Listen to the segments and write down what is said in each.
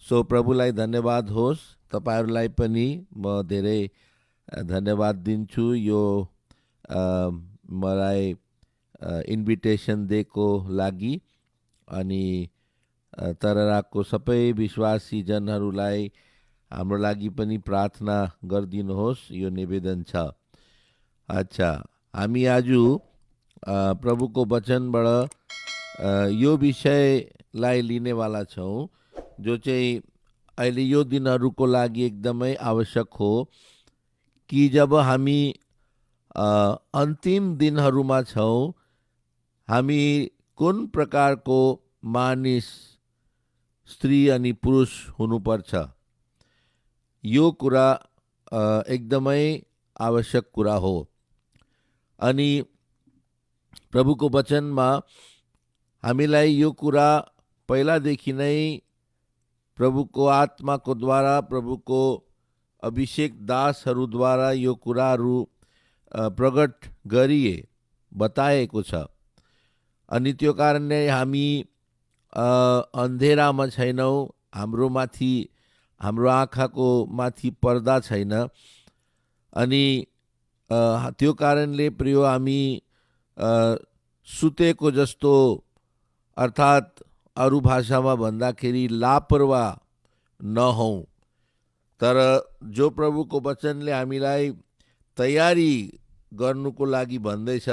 So प्रभुलाई धन्यवाद होस्। तपाईँहरूलाई पनि म धेरै धन्यवाद दिन्छु यो मलाई इन्भिटेसन दिएको लागि। अनि तरराको सबै विश्वासी जनहरूलाई हाम्रो लागि पनि प्रार्थना गरिदिनुहोस्, यो निवेदन छ। अच्छा, हामी आज प्रभुको वचनबाट यो विषयलाई लिनेवाला छौँ जो चाहिँ अहिले यो दिनहरूको लागि एकदमै आवश्यक हो कि जब हामी अन्तिम दिनहरूमा छौँ, हामी कुन प्रकारको मानिस, स्त्री अनि पुरुष हुनुपर्छ, यो कुरा एकदमै आवश्यक कुरा हो। अनि प्रभुको वचनमा हामीलाई यो कुरा पहिलादेखि नै प्रभुको आत्माको द्वारा, प्रभुको अभिषेक दासहरूद्वारा यो कुराहरू प्रकट गरिए, बताएको छ। अनि त्यो कारणले हामी अन्धेरामा छैनौँ, हाम्रो आँखाको माथि पर्दा छैन। अनि त्यो कारणले प्रिय हामी सुतेको जस्तो, अर्थात् अरू भाषामा भन्दाखेरि लापरवाह नहौँ। तर जो प्रभुको वचनले हामीलाई तयारी गर्नुको लागि भन्दैछ,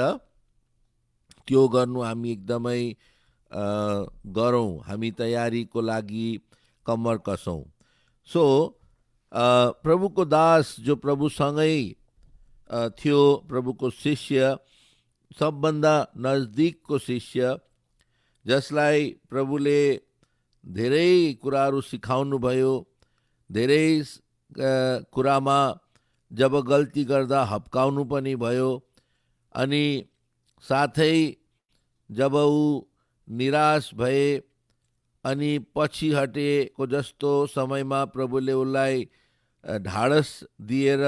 त्यो गर्नु हामी एकदमै गरौँ, हामी तयारीको लागि कम्मर कसौँ। सो प्रभुको दास जो प्रभुसँगै थियो, प्रभुको शिष्य, सबभन्दा नजदिकको शिष्य, जसलाई प्रभुले धेरै कुराहरू सिकाउनु भयो, धेरै कुरामा जब गल्ती गर्दा हप्काउनु पनि भयो, अनि साथै जब ऊ निराश भए अनि पछि हटेको जस्तो समयमा प्रभुले उसलाई ढाडस दिएर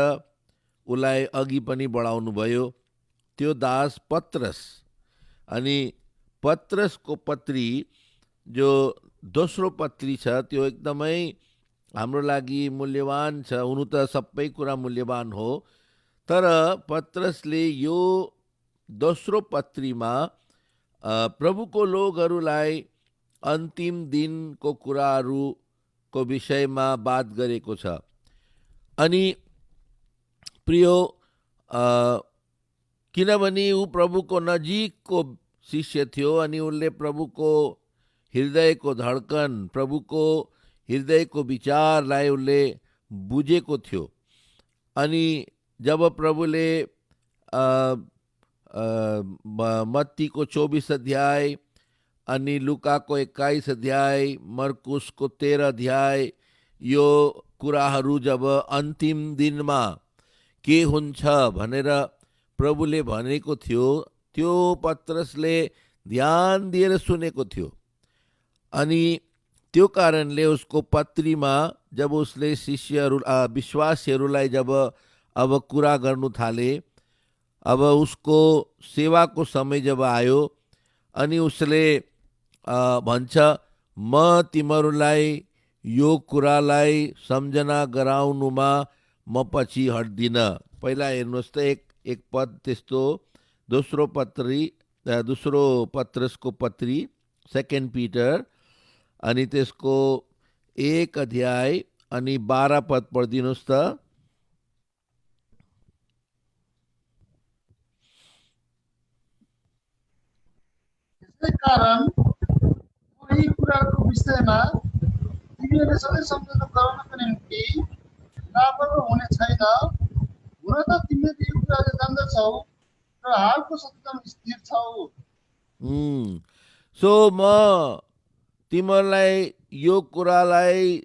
उसलाई अघि पनि बढाउनु भयो। त्यो दास पत्रस। अनि पत्रसको पत्री जो दोस्रो पत्री छ, त्यो एकदमै हाम्रो लागि मूल्यवान छ। हुनु त सबै कुरा मूल्यवान हो, तर पत्रसले यो दोस्रो पत्रीमा प्रभुको लोगहरूलाई अन्तिम दिनको कुराहरूको विषयमा बात गरेको छ। अनि प्रियो, किनभने ऊ प्रभुको नजिकको शिष्य थियो अनि उसले प्रभुको हृदयको धड्कन, प्रभुको हृदयको विचारलाई उसले बुझेको थियो। अनि जब प्रभुले मत्तीको 24 अध्याय अनि लुकाको 21 अध्याय, मर्कुसको 13 अध्याय, यो कुराहरू जब अन्तिम दिनमा के हुन्छ भनेर प्रभुले भनेको थियो, त्यो पत्रसले ध्यान दिएर सुनेको थियो। अनि त्यो कारणले उसको पत्रीमा जब उसले शिष्यहरू, विश्वासीहरूलाई जब अब कुरा गर्नु थाले, अब उसको सेवाको समय जब आयो, अनि उसले भन्छ, म तिमीहरूलाई यो कुरालाई सम्झना गराउनुमा म पछि हट्दिन। पहिला हेर्नुहोस् त एक पद त्यस्तो, दोस्रो पत्रसको पत्री, 2 पिटर, अनि त्यसको 1 अध्याय अनि 12 पद पढिदिनुहोस् त। यसै कारण यही कुराको विषयमा तिमीहरूले सधैँ सम्झना गराउनको निम्ति लापरवाह हुने छैन। हुन त तिमीले यो कुराहरू जान्दछौ र हालको सत्यतामा स्थिर छौ। सो म तिमीहरूलाई यो कुरालाई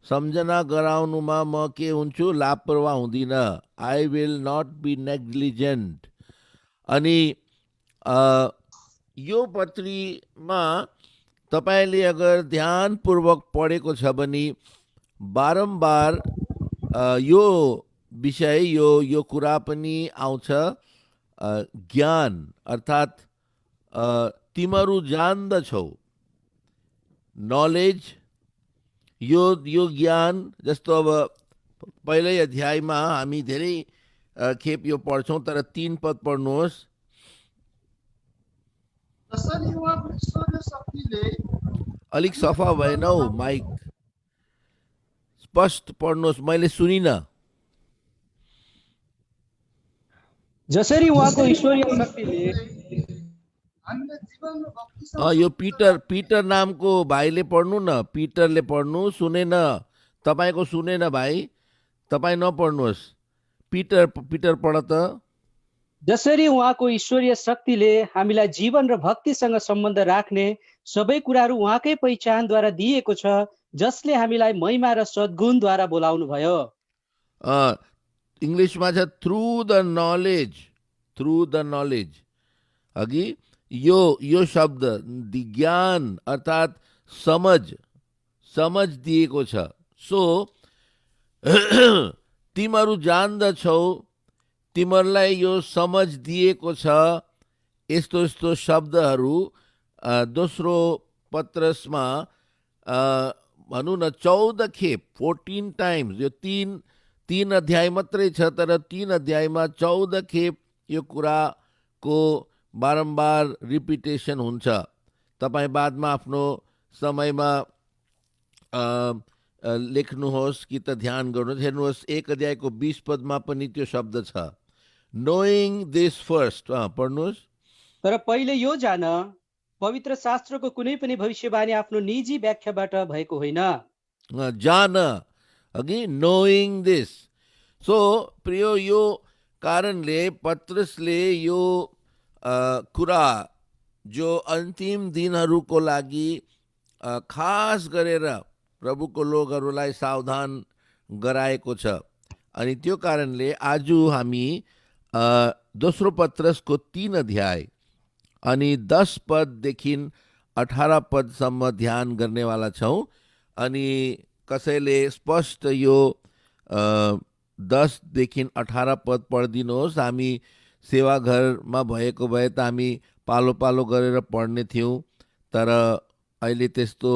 सम्झना गराउनुमा म के हुन्छु, लापरवाह हुँदिन। I will not be negligent. अनि यो पत्रीमा तपाईँले अगर ध्यानपूर्वक पढेको छ भने बारम्बार यो विषय, यो कुरा पनि आउँछ, ज्ञान, अर्थात् तिमीहरू जान्दछौ। नॉलेज यो यो ज्ञान जस्तो अब पहिल्यै अध्यायमा हामी धेरै खेप यो पढ्छौँ, तर 3 पद पढ्नुहोस्। जसरी उहाँको ईश्वरीय शक्तिले अलिक सफा भएन हौ माइक, स्पष्ट पढ्नुहोस्, मैले सुनिनँ। जसरी उहाँको ईश्वरीय शक्तिले हामीले जीवन र भक्तिसँग यो सम्बन्ध पिटर नामको भाइले पढ्नु न, पिटरले पढ्नु। सुनेन, तपाईँको सुनेन भाइ, तपाईँ नपढ्नुहोस्। पिटर पढ त। जसरी उहाँको ईश्वरीय शक्तिले हामीलाई जीवन र भक्तिसँग सम्बन्ध राख्ने सबै कुराहरू उहाँकै पहिचानद्वारा दिएको छ, जसले हामीलाई महिमा र सद्गुणद्वारा बोलाउनु भयो। इङ्ग्लिसमा छ through the knowledge, through the knowledge. अघि यो शब्द ज्ञान अर्थात् समझ दिएको छ। सो तिमीहरू जान्दछौ, तिमीहरूलाई यो समझ दिएको छ। यस्तो यस्तो शब्दहरू दोस्रो पत्रसमा भनौँ न 14 खेप, 14 टाइम्स, यो तीन अध्याय मात्रै छ, तर 3 अध्यायमा 14 खेप यो कुराको बारम्बार रिपिटेसन हुन्छ। तपाईँ बादमा आफ्नो समयमा लेख्नुहोस् कि त ध्यान गर्नुहोस्। हेर्नुहोस् 1 अध्यायको 20 पदमा पनि त्यो शब्द छ, नोइङ दिस फर्स्ट। पढ्नुहोस्। तर पहिले यो जान, पवित्र शास्त्रको कुनै पनि भविष्यवाणी आफ्नो निजी व्याख्याबाट भएको होइन। जान, अघि नोइङ दिस। सो प्रियो, यो कारणले पत्रसले यो कुरा जो अन्तिम दिनहरूको लागि खास गरेर प्रभुको लोकहरूलाई सावधान गराएको छ। अनि त्यो कारणले आज हामी दोस्रो पत्रसको 3 अध्याय अनि 10 पददेखि 18 पदसम्म ध्यान गर्नेवाला छौँ। अनि कसैले स्पष्ट यो 10देखि 18 पद पढिदिनुहोस्। हामी सेवाघरमा भएको भए त हामी पालो पालो गरेर पढ्ने थियौँ, तर अहिले त्यस्तो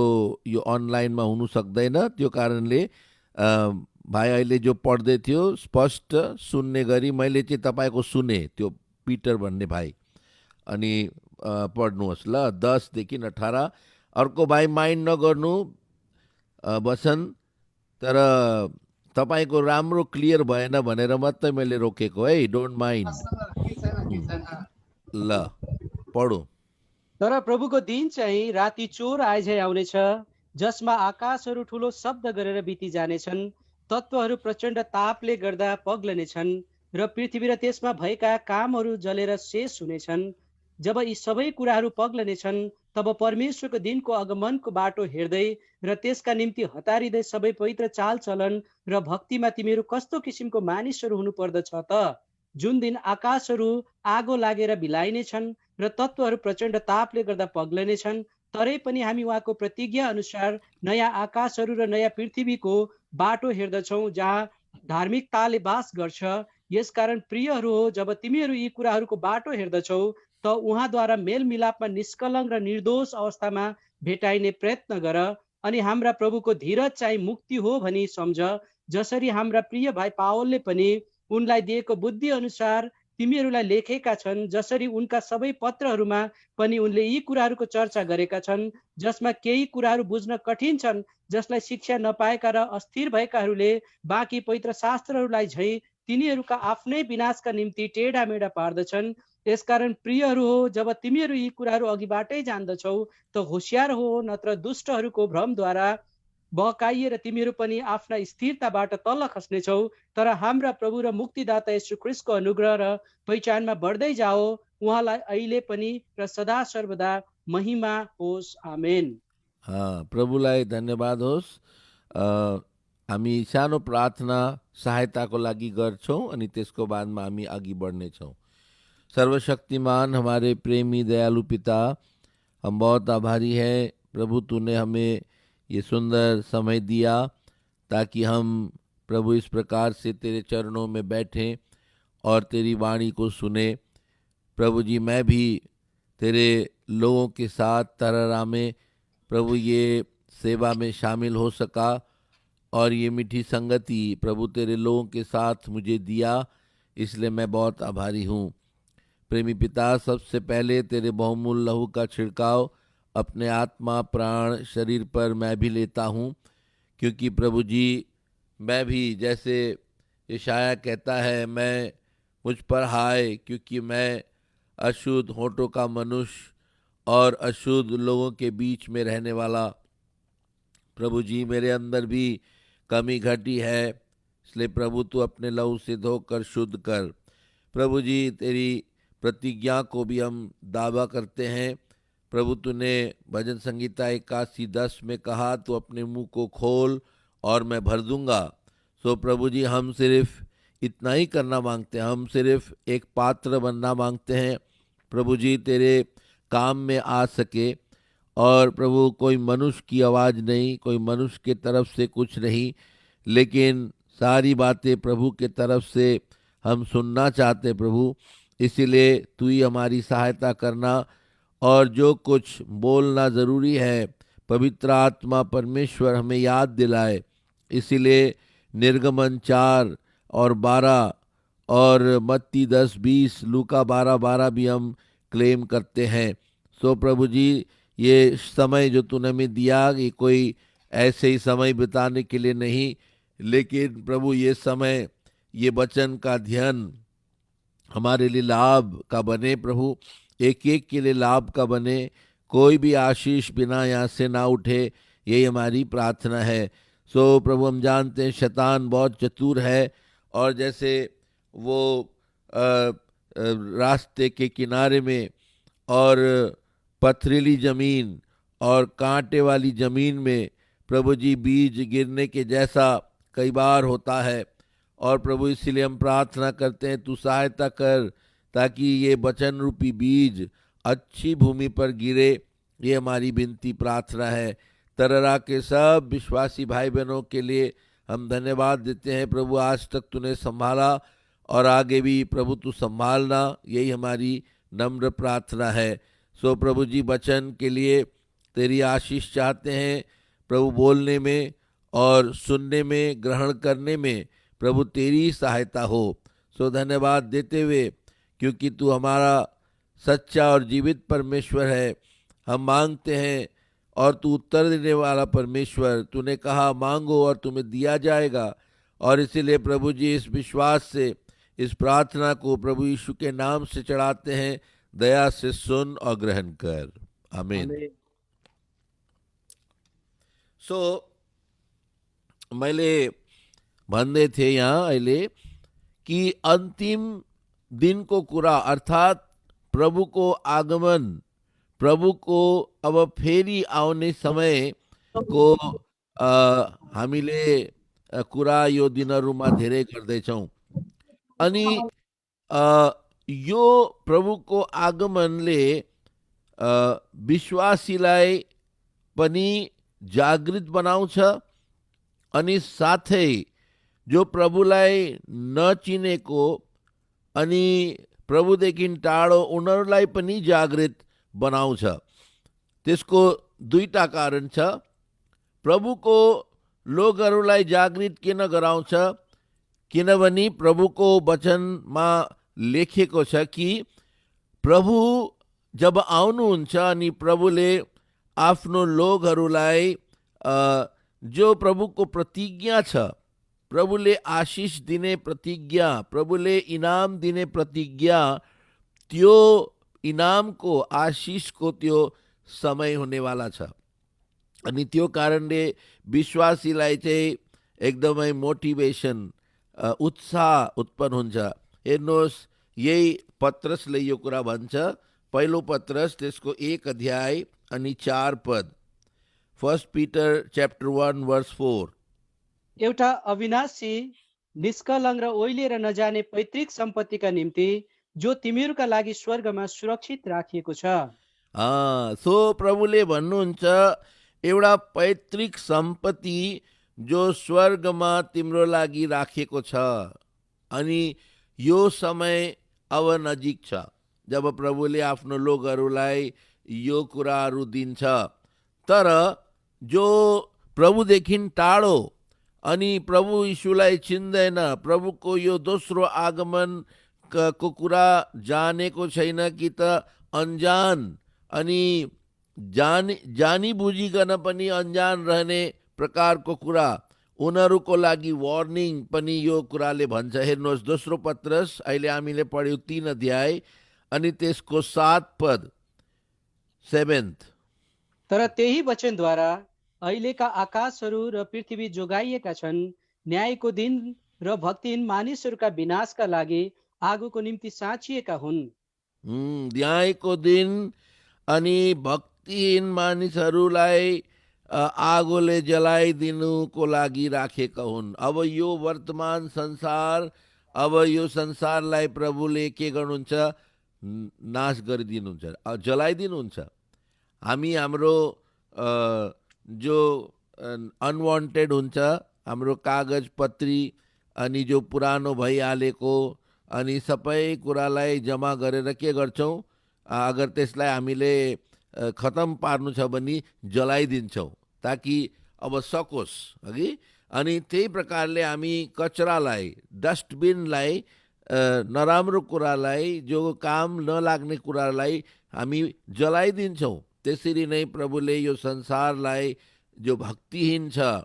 यो अनलाइनमा हुनु सक्दैन। त्यो कारणले भाइ अहिले जो पढ्दै थियो स्पष्ट सुन्ने गरी मैले चाहिँ तपाईँको सुने, त्यो पिटर भन्ने भाइ। अनि पढ्नुहोस् ल 10देखि 18। अर्को भाइ माइन्ड नगर्नु बसन, तर तपाईँको राम्रो क्लियर भएन भनेर मात्रै मैले रोकेको है, डोन्ट माइन्ड। ल पढौँ। तर प्रभुको दिन चाहिँ राति चोर आएझै आउनेछ, जसमा आकाशहरू ठुलो शब्द गरेर बिति जानेछन्, तत्त्वहरू प्रचण्ड तापले गर्दा पग्लनेछन् र पृथ्वी र त्यसमा भएका कामहरू जलेर शेष हुनेछन्। जब यी सबै कुराहरू पग्लनेछन्, तब परमेश्वरको दिनको आगमनको बाटो हेर्दै र त्यसका निम्ति हतारिँदै सबै पवित्र चालचलन र भक्तिमा तिमीहरू कस्तो किसिमको मानिसहरू हुनु पर्दछ त, जुन दिन आकाशहरू आगो लागेर बिलाइनेछन् र तत्त्वहरू प्रचण्ड तापले गर्दा पग्लनेछन्। तरै पनि हामी उहाँको प्रतिज्ञा अनुसार नयाँ आकाशहरू र नयाँ पृथ्वीको बाटो हेर्दछौँ, जहाँ धार्मिकताले बास गर्छ। यसकारण प्रियहरू हो, जब तिमीहरू यी कुराहरूको बाटो हेर्दछौ, त उहाँद्वारा मेलमिलापमा निष्कलङ्क र निर्दोष अवस्थामा भेटाइने प्रयत्न गर। अनि हाम्रा प्रभुको धीरज चाहिँ मुक्ति हो भनी सम्झ, जसरी हाम्रा प्रिय भाइ पावलले पनि उनलाई दिएको बुद्धि अनुसार तिमीहरूलाई लेखेका छन्। जसरी उनका सबै पत्रहरूमा पनि उनले यी कुराहरूको चर्चा गरेका छन्, जसमा केही कुराहरू बुझ्न कठिन छन्, जसलाई शिक्षा नपाएका र अस्थिर भएकाहरूले बाँकी पवित्र शास्त्रहरूलाई झैँ तिनीहरूका आफ्नै विनाशका निम्ति टेढा मेढा पार्दछन्। यसकारण प्रियहरू हो, जब तिमीहरू यी कुराहरू अघिबाटै जान्दछौ, त होसियार हो, नत्र दुष्टहरूको भ्रमद्वारा बहकाइएर तिमीहरू पनि आफ्ना स्थिरताबाट तल खस्नेछौ। तर हाम्रा प्रभु र मुक्तिदाता येशू ख्रीष्टको अनुग्रह र पहिचानमा बढ्दै जाओ। उहाँलाई अहिले पनि र सदा सर्वदा महिमा होस्। आमेन। प्रभुलाई धन्यवाद होस्। हामी सानो प्रार्थना सहायताको लागि गर्छौँ अनि त्यसको बादमा हामी अघि बढ्नेछौँ। सर्वशक्तिमान हमारे प्रेमी दयालु पिता, हम बहुत आभारी हैं प्रभु, तूने हमें ये सुंदर समय दिया ताकि हम प्रभु इस प्रकार से तेरे चरणों में बैठें और तेरी वाणी को सुने। प्रभु जी, मैं भी तेरे लोगों के साथ तररा में प्रभु ये सेवा में शामिल हो सका और ये मीठी संगति प्रभु तेरे लोगों के साथ मुझे दिया, इसलिए मैं बहुत आभारी हूँ। प्रेमी पिता, सबसे पहले तेरे बहुमूल्य लहू का छिड़काव अपने आत्मा, प्राण, शरीर पर मैं भी लेता हूँ, क्योंकि प्रभु जी मैं भी, जैसे यशाया कहता है, मैं मुझ पर हाय, क्योंकि मैं अशुद्ध होठों का मनुष्य और अशुद्ध लोगों के बीच में रहने वाला। प्रभु जी मेरे अंदर भी कमी घटी है, इसलिए प्रभु तू अपने लहू से धोकर शुद्ध कर। प्रभु जी तेरी प्रतिज्ञा को भी हम दावा करते हैं। प्रभु तूने भजन संगीता 81:10 में कहा, तू अपने मुंह को खोल और मैं भर दूंगा। सो प्रभु जी हम सिर्फ इतना ही करना मांगते हैं, हम सिर्फ एक पात्र बनना मांगते हैं प्रभु जी तेरे काम में आ सके। और प्रभु कोई मनुष्य की आवाज़ नहीं, कोई मनुष्य के तरफ से कुछ नहीं, लेकिन सारी बातें प्रभु के तरफ से हम सुनना चाहते प्रभु। इसीलिए तू ही हमारी सहायता करना, और जो कुछ बोलना ज़रूरी है पवित्र आत्मा परमेश्वर हमें याद दिलाए। इसीलिए निर्गमन 4:12 और मत्ती 10:20, लूका 12:12 भी हम क्लेम करते हैं। सो प्रभु जी ये समय जो तूने हमें दिया, ये कोई ऐसे ही समय बिताने के लिए नहीं, लेकिन प्रभु ये समय, ये वचन का अध्ययन हमारे लिए लाभ का बने प्रभु, एक एक के लिए लाभ का बने, कोई भी आशीष बिना यहाँ से ना उठे, यही हमारी प्रार्थना है। सो प्रभु हम जानते हैं शैतान बहुत चतुर है, और जैसे वो रास्ते के किनारे में और पथरीली ज़मीन और कांटे वाली ज़मीन में प्रभु जी बीज गिरने के जैसा कई बार होता है। और प्रभु इसलिए हम प्रार्थना करते हैं तू सहायता कर, ताकि ये वचन रूपी बीज अच्छी भूमि पर गिरे। ये हमारी विनती प्रार्थना है। तररा के सब विश्वासी भाई बहनों के लिए हम धन्यवाद देते हैं प्रभु, आज तक तूने संभाला और आगे भी प्रभु तू संभालना, यही हमारी नम्र प्रार्थना है। सो प्रभु जी वचन के लिए तेरी आशीष चाहते हैं प्रभु, बोलने में और सुनने में, ग्रहण करने में प्रभु तेरी सहायता हो। सो धन्यवाद देते हुए, क्योंकि तू हमारा सच्चा और जीवित परमेश्वर है, हम मांगते हैं और तू उत्तर देने वाला परमेश्वर। तूने कहा मांगो और तुम्हें दिया जाएगा, और इसीलिए प्रभु जी इस विश्वास से इस प्रार्थना को प्रभु यीशु के नाम से चढ़ाते हैं, दया से सुन और ग्रहण कर, आमीन। आमेन। सो मैले भन्दै थिएँ यहाँ अहिले कि अन्तिम दिनको कुरा, अर्थात् प्रभुको आगमन, प्रभुको अब फेरि आउने समयको हामीले कुरा यो दिनहरूमा धेरै गर्दैछौँ। अनि यो प्रभुको आगमनले विश्वासीलाई पनि जागृत बनाउँछ, अनि साथै जो प्रभुलाई नचिनेको अनि प्रभुदेखि टाढो उनीहरूलाई पनि जागृत बनाउँछ। त्यसको दुईटा कारण छ। प्रभुको लोकहरूलाई जागृत किन गराउँछ? किनभने प्रभुको वचनमा लेखेको छ कि प्रभु जब आउनुहुन्छ अनि प्रभुले आफ्नो लोकहरूलाई जो प्रभुको प्रतिज्ञा छ, प्रभुले आशीष दिने प्रतिज्ञा, प्रभुले इनाम दिने प्रतिज्ञा, त्यो इनामको, आशीषको त्यो समय हुनेवाला छ। अनि त्यो कारणले विश्वासीलाई चाहिँ एकदमै मोटिभेसन, उत्साह उत्पन्न हुन्छ। हेर्नुहोस्, यही पत्रसले यो कुरा भन्छ, पहिलो पत्रस त्यसको 1 अध्याय अनि 4 पद, 1 Peter chapter 1 verse 4। एउटा अविनाशी, निष्कलङ्क र ओइलिएर नजाने पैतृक सम्पत्तिका निम्ति जो तिमीहरूका लागि स्वर्गमा सुरक्षित राखिएको छ। सो प्रभुले भन्नुहुन्छ एउटा पैतृक सम्पत्ति जो स्वर्गमा तिम्रो लागि राखेको छ। अनि यो समय अब नजिक छ जब प्रभुले आफ्नो लोकहरूलाई यो कुराहरू दिन्छ। तर जो प्रभुदेखि टाढो अनि प्रभु यीशुलाई चिन्दैन, प्रभुको यो दोस्रो आगमन को कुरा जानेको छैन कि त अनजान अनि जानी बुझिकन पनि अनजान रहने प्रकारको कुरा, उनीहरूको लागि वार्निङ पनि यो कुराले भन्छ। हेर्नुहोस् दोस्रो पत्रस, अहिले हामीले पढ्यौँ 3 अध्याय अनि त्यसको 7 पद, 7th। तर त्यही वचनद्वारा अहिलेका आकाशहरू र पृथ्वी जोगाइएका छन्, न्यायको दिन र भक्तिहीन मानिसहरूका विनाशका लागि आगोको निम्ति साँचिएका हुन्। न्यायको दिन अनि भक्तिहीन मानिसहरूलाई आगोले जलाइदिनुको लागि राखेका हुन्। अब यो वर्तमान संसार, अब यो संसारलाई प्रभुले के गर्नुहुन्छ? नाश गरिदिनुहुन्छ, जलाइदिनुहुन्छ। हामी हाम्रो जो अनवान्टेड हुन्छ, हाम्रो कागज पत्री अनि जो पुरानो भइहालेको अनि सबै कुरालाई जम्मा गरेर के गर्छौँ? अगर त्यसलाई हामीले खतम पार्नु छ भने जलाइदिन्छौँ, ताकि अब सकोस्, हगि। अनि त्यही प्रकारले हामी कचरालाई, डस्टबिनलाई, नराम्रो कुरालाई, जो काम नलाग्ने कुरालाई हामी जलाइदिन्छौँ। त्यसरी नै प्रभुले यो संसारलाई, जो भक्तिहीन छ,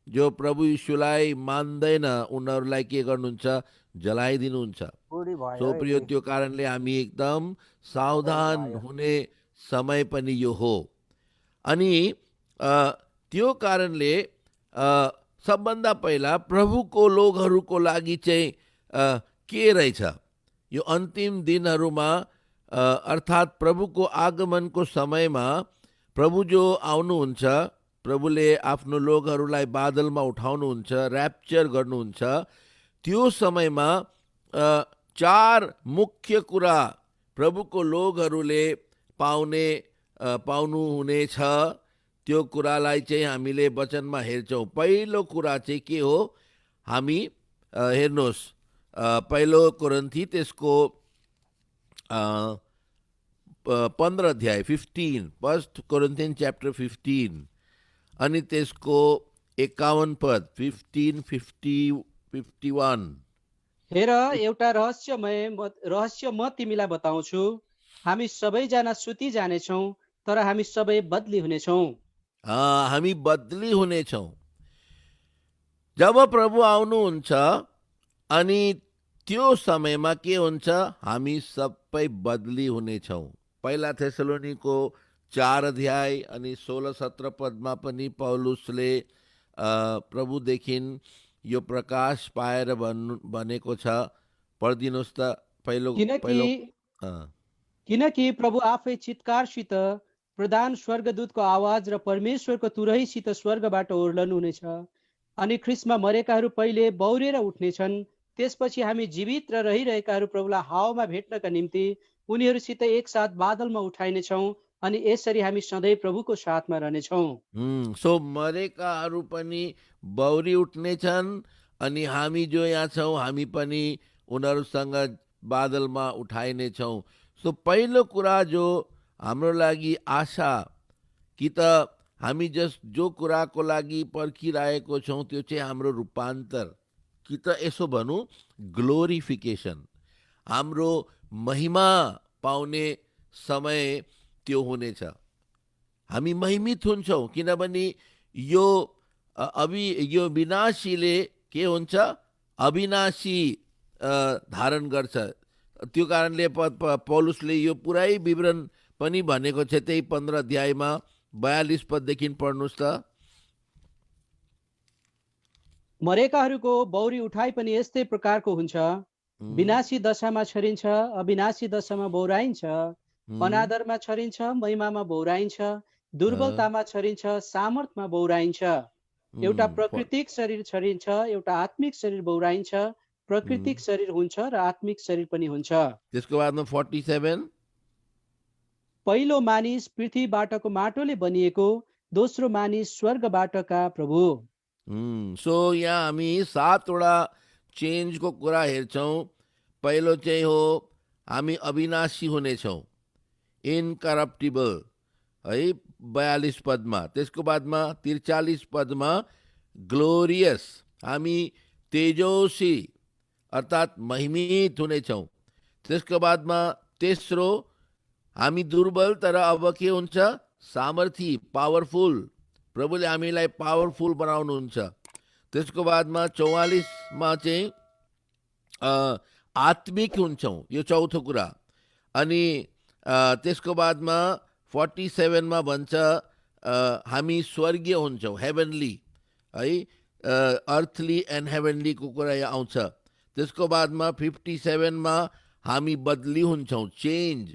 जो प्रभु यीशुलाई मान्दैन, उनीहरूलाई के गर्नुहुन्छ? जलाइदिनुहुन्छ। सो प्रिय, त्यो कारणले हामी एकदम सावधान हुने समय पनि यो हो। अनि त्यो कारणले सबभन्दा पहिला प्रभुको लोगहरूको लागि चाहिँ के रहेछ? यो अन्तिम दिनहरूमा, अर्थात् प्रभुको आगमनको समयमा प्रभु जो आउनुहुन्छ, प्रभुले आफ्नो लोगहरूलाई बादलमा उठाउनुहुन्छ, ऱ्याप्चर गर्नुहुन्छ। त्यो समयमा 4 मुख्य कुरा प्रभुको लोगहरूले पाउनु हुनेछ। त्यो कुरालाई चाहिँ हामीले वचनमा हेर्छौँ। पहिलो कुरा चाहिँ के हो? हामी हेर्नुहोस्, पहिलो कोरिन्थी त्यसको 15 अध्याय 15, 1 Corinthians chapter 15 अनि त्यसको 51 पद, 15, 50, 51। हेर, एउटा रहस्य म तिमीलाई बताउँछु। हामी सबैजना सुति जानेछौँ, तर हामी सबै बदली हुनेछौँ। हामी बदली हुनेछौँ। जब प्रभु आउनुहुन्छ अनि त्यो समयमा के हुन्छ? हामी सबै बदली हुनेछौँ। पहिला थेसलोनीको 4 अध्याय अनि 16-17 पदमा पनि पौलुसले प्रभुदेखि यो प्रकाश पाएर भनेको छ। पढिदिनुहोस् त पहिलो। किनकि प्रभु आफै चित्कारसित, प्रधान स्वर्गदूतको आवाज र परमेश्वरको तुरहीसित स्वर्गबाट ओर्लनु हुनेछ। अनि ख्रिस्टमा मरेकाहरू पहिले बौरेर उठ्नेछन्। त्यसपछि हामी जीवित र रहिरहेकाहरू प्रभुलाई हावामा भेट्नका निम्ति उनीहरूसित एकसाथ बादलमा उठाइनेछौँ। अनि यसरी हामी सधैँ प्रभुको साथमा रहनेछौँ। सो मरेकाहरू पनि बौरी उठ्नेछन् अनि हामी जो यहाँ छौँ, हामी पनि उनीहरूसँग बादलमा उठाइनेछौँ। सो पहिलो कुरा जो हाम्रो लागि आशा, कि त हामी जो कुराको लागि पर्खिरहेको छौँ त्यो चाहिँ हाम्रो रूपान्तर, कि त यसो भनौँ ग्लोरिफिकेसन, हाम्रो महिमा पाउने समय त्यो हुनेछ। हामी महिमित हुन्छौँ, किनभने यो विनाशीले के हुन्छ? अविनाशी धारण गर्छ। त्यो कारणले पौलुसले यो पुरै विवरण पनि भनेको छ। त्यही 15 अध्यायमा 42 पददेखि पढ्नुहोस् त। मरेकाहरूको बौरी उठाइ पनि यस्तै प्रकारको हुन्छ। विनाशी दशामा छरिन्छ, अविनाशी दशामा बौराइन्छ। अनादरमा छरिन्छ, महिमामा बौराइन्छ। दुर्बलतामा छरिन्छ, सामर्थमा बौराइन्छ। एउटा प्राकृतिक शरीर छरिन्छ, एउटा आत्मिक शरीर बौराइन्छ। प्राकृतिक शरीर हुन्छ र आत्मिक शरीर पनि हुन्छ। त्यसको बादमा 47, पहिलो मानिस पृथ्वीबाटको माटोले बनिएको, दोस्रो मानिस स्वर्गबाटका प्रभु। सो यहाँ हामी 7 वटा चेन्जको कुरा हेर्छौँ। पहिलो चाहिँ हो हामी अविनाशी हुनेछौँ, इनकरप्टिबल। है 42 पदमा। त्यसको बादमा 43 पदमा ग्लोरियस, हामी तेजस्वी अर्थात् महिमित हुनेछौँ। त्यसको बादमा तेस्रो, हामी दुर्बल तर अब के हुन्छ, सामर्थी, पावरफुल, प्रभुले हामीलाई पावरफुल बनाउनुहुन्छ। त्यसको बादमा 44मा चाहिँ आत्मिक हुन्छौँ, यो चौथो कुरा। अनि त्यसको बादमा 47मा भन्छ हामी स्वर्गीय हुन्छौँ, हेभनली, है, अर्थली एन्ड हेभनलीको कुरा यहाँ आउँछ। त्यसको बादमा 57मा हामी बदली हुन्छौँ, चेन्ज।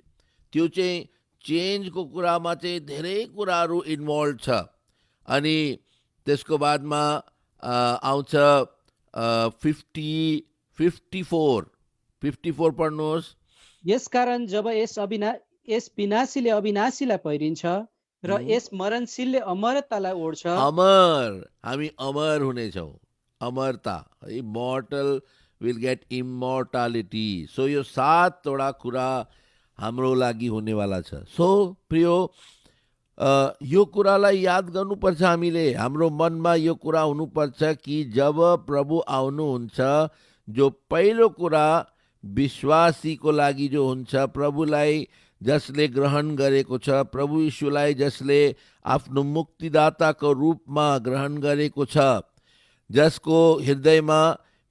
त्यो चाहिँ चेन्जको कुरामा चाहिँ धेरै कुराहरू इन्भल्भ छ। अनि त्यसको बादमा आउँछ 54 पढ्नुहोस्। यसकारण जब यस विनाशीले अविनाशीलाई पहिरिन्छ र यस मरणशीलले अमरतालाई ओढ्छ, अमर, हामी अमर हुनेछौँ, अमरता, इमोर्टल विल गेट इमोर्टालिटी। सो यो 7वटा कुरा हाम्रो लागि हुनेवाला छ। सो प्रियो, यो कुरालाई याद गर्नुपर्छ हामीले, हाम्रो मनमा यो कुरा हुनुपर्छ कि जब प्रभु आउनुहुन्छ, जो पहिलो कुरा विश्वासीको लागि जो हुन्छ, प्रभुलाई जसले ग्रहण गरेको छ, प्रभु यीशुलाई जसले आफ्नो मुक्तिदाताको रूपमा ग्रहण गरेको छ, जसको हृदयमा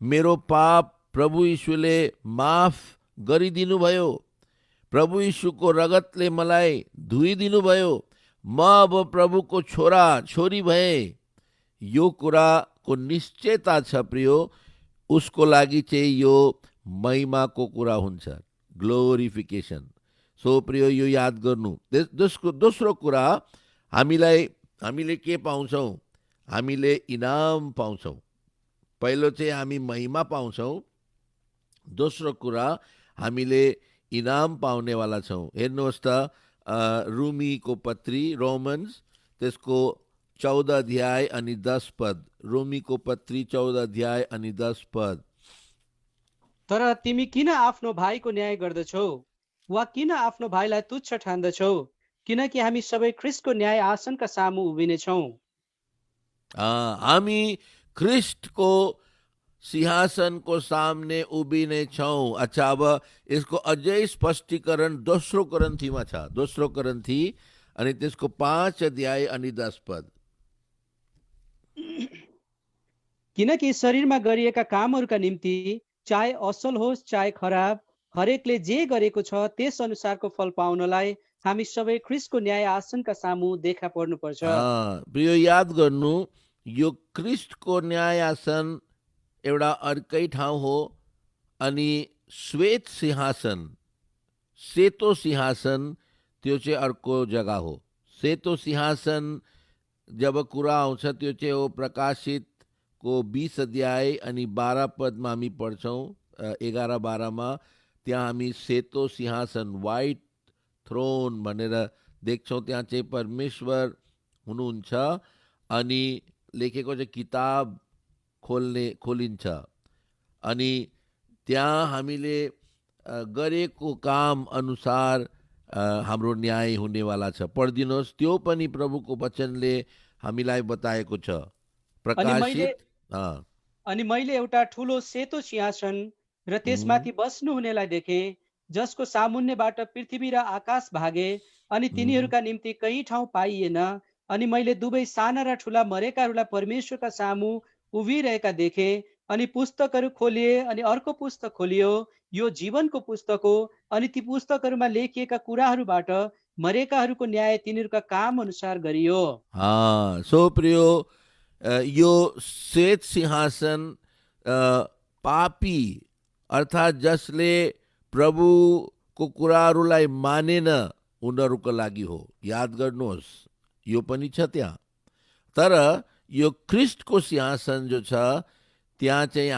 मेरो पाप प्रभु यीशुले माफ गरिदिनु भयो, प्रभु यीशुको रगतले मलाई धुइदिनु भयो, म अब प्रभुको छोरा छोरी भए, यो कुराको निश्चयता छ प्रियो, उसको लागि चाहिँ यो महिमाको कुरा हुन्छ, ग्लोरिफिकेसन। सो प्रियो, यो याद गर्नु। दोस्रो कुरा, हामीले के पाउँछौँ, हामीले इनाम पाउँछौँ। पहिलो चाहिँ हामी महिमा पाउँछौँ, दोस्रो कुरा हामीले इनाम पाउनेवाला छौँ। हेर्नुहोस् त रोमीको पत्री, रोमन्स, त्यसको 14 अध्याय अनि 10 पद। रोमीको पत्री 14 अध्याय अनि 10 पद। तर तिमी किन आफ्नो भाइको न्याय गर्दछौ वा किन आफ्नो भाइलाई तुच्छ ठान्दछौ, किनकि हामी सबै ख्रिस्टको न्याय आसनका सामु उभिनेछौँ। हामी ख्रिस्टको सिंहासनको सामने उभिने छौँ। अच्छा, अब यसको अझै स्पष्टीकरण दोस्रो करन्थीमा छ। दोस्रो करन्थी अनि त्यसको 5 अध्याय अनि 10 पद। किनकि शरीरमा गरिएका कामहरूका निम्ति चाहे असल होस् चाहे खराब, हरेकले जे गरेको छ त्यस अनुसारको फल पाउनलाई हामी सबै ख्रिस्टको न्याय आसनका सामु देखा पर्नुपर्छ। प्रियो, याद गर्नु, यो ख्रिस्टको न्याय आसन एउटा अर्कै ठाउँ हो। अनि श्वेत सिंहासन, सेतो सिंहासन, त्यो चाहिँ अर्को जग्गा हो। सेतो सिंहासन जब कुरा आउँछ, त्यो चाहिँ हो प्रकाशित को 20 अध्याय अनि 12 पदमा हामी पढ्छौँ, 11-12मा। त्यहाँ हामी सेतो सिंहासन, व्हाइट थ्रोन भनेर देख्छौँ। त्यहाँ चाहिँ परमेश्वर हुनुहुन्छ अनि लेखेको चाहिँ किताब खोलिन्छ अनि त्यहाँ हामीले गरेको काम अनुसार हाम्रो न्याय हुनेवाला छ। पढिदिनुहोस्, त्यो पनि प्रभुको वचनले हामीलाई बताएको छ। प्रकाशित। अनि मैले एउटा ठुलो सेतो सिंहासन र त्यसमाथि बस्नु हुनेलाई देखे, जसको सामुन्नेबाट पृथ्वी र आकाश भागे अनि तिनीहरूका निम्ति कहीँ ठाउँ पाइएन। अनि मैले दुवै साना र ठुला मरेकाहरूलाई परमेश्वरका सामु उभिरहेका देखे। अनि पुस्तकहरू खोलिए अनि अर्को पुस्तक खोलियो, यो जीवनको पुस्तक हो। अनि ती पुस्तकहरूमा लेखिएका कुराहरूबाट मरेकाहरूको न्याय तिनीहरूका काम अनुसार गरियो। सो प्रियो, यो श्वेत सिंहासन पापी अर्थात् जसले प्रभुको कुराहरूलाई मानेन उनीहरूको लागि हो। याद गर्नुहोस्, यो पनि छ त्यहाँ। तर यो ख्रिस्टको सिंहासन जो छ, त्यहाँ चाहिँ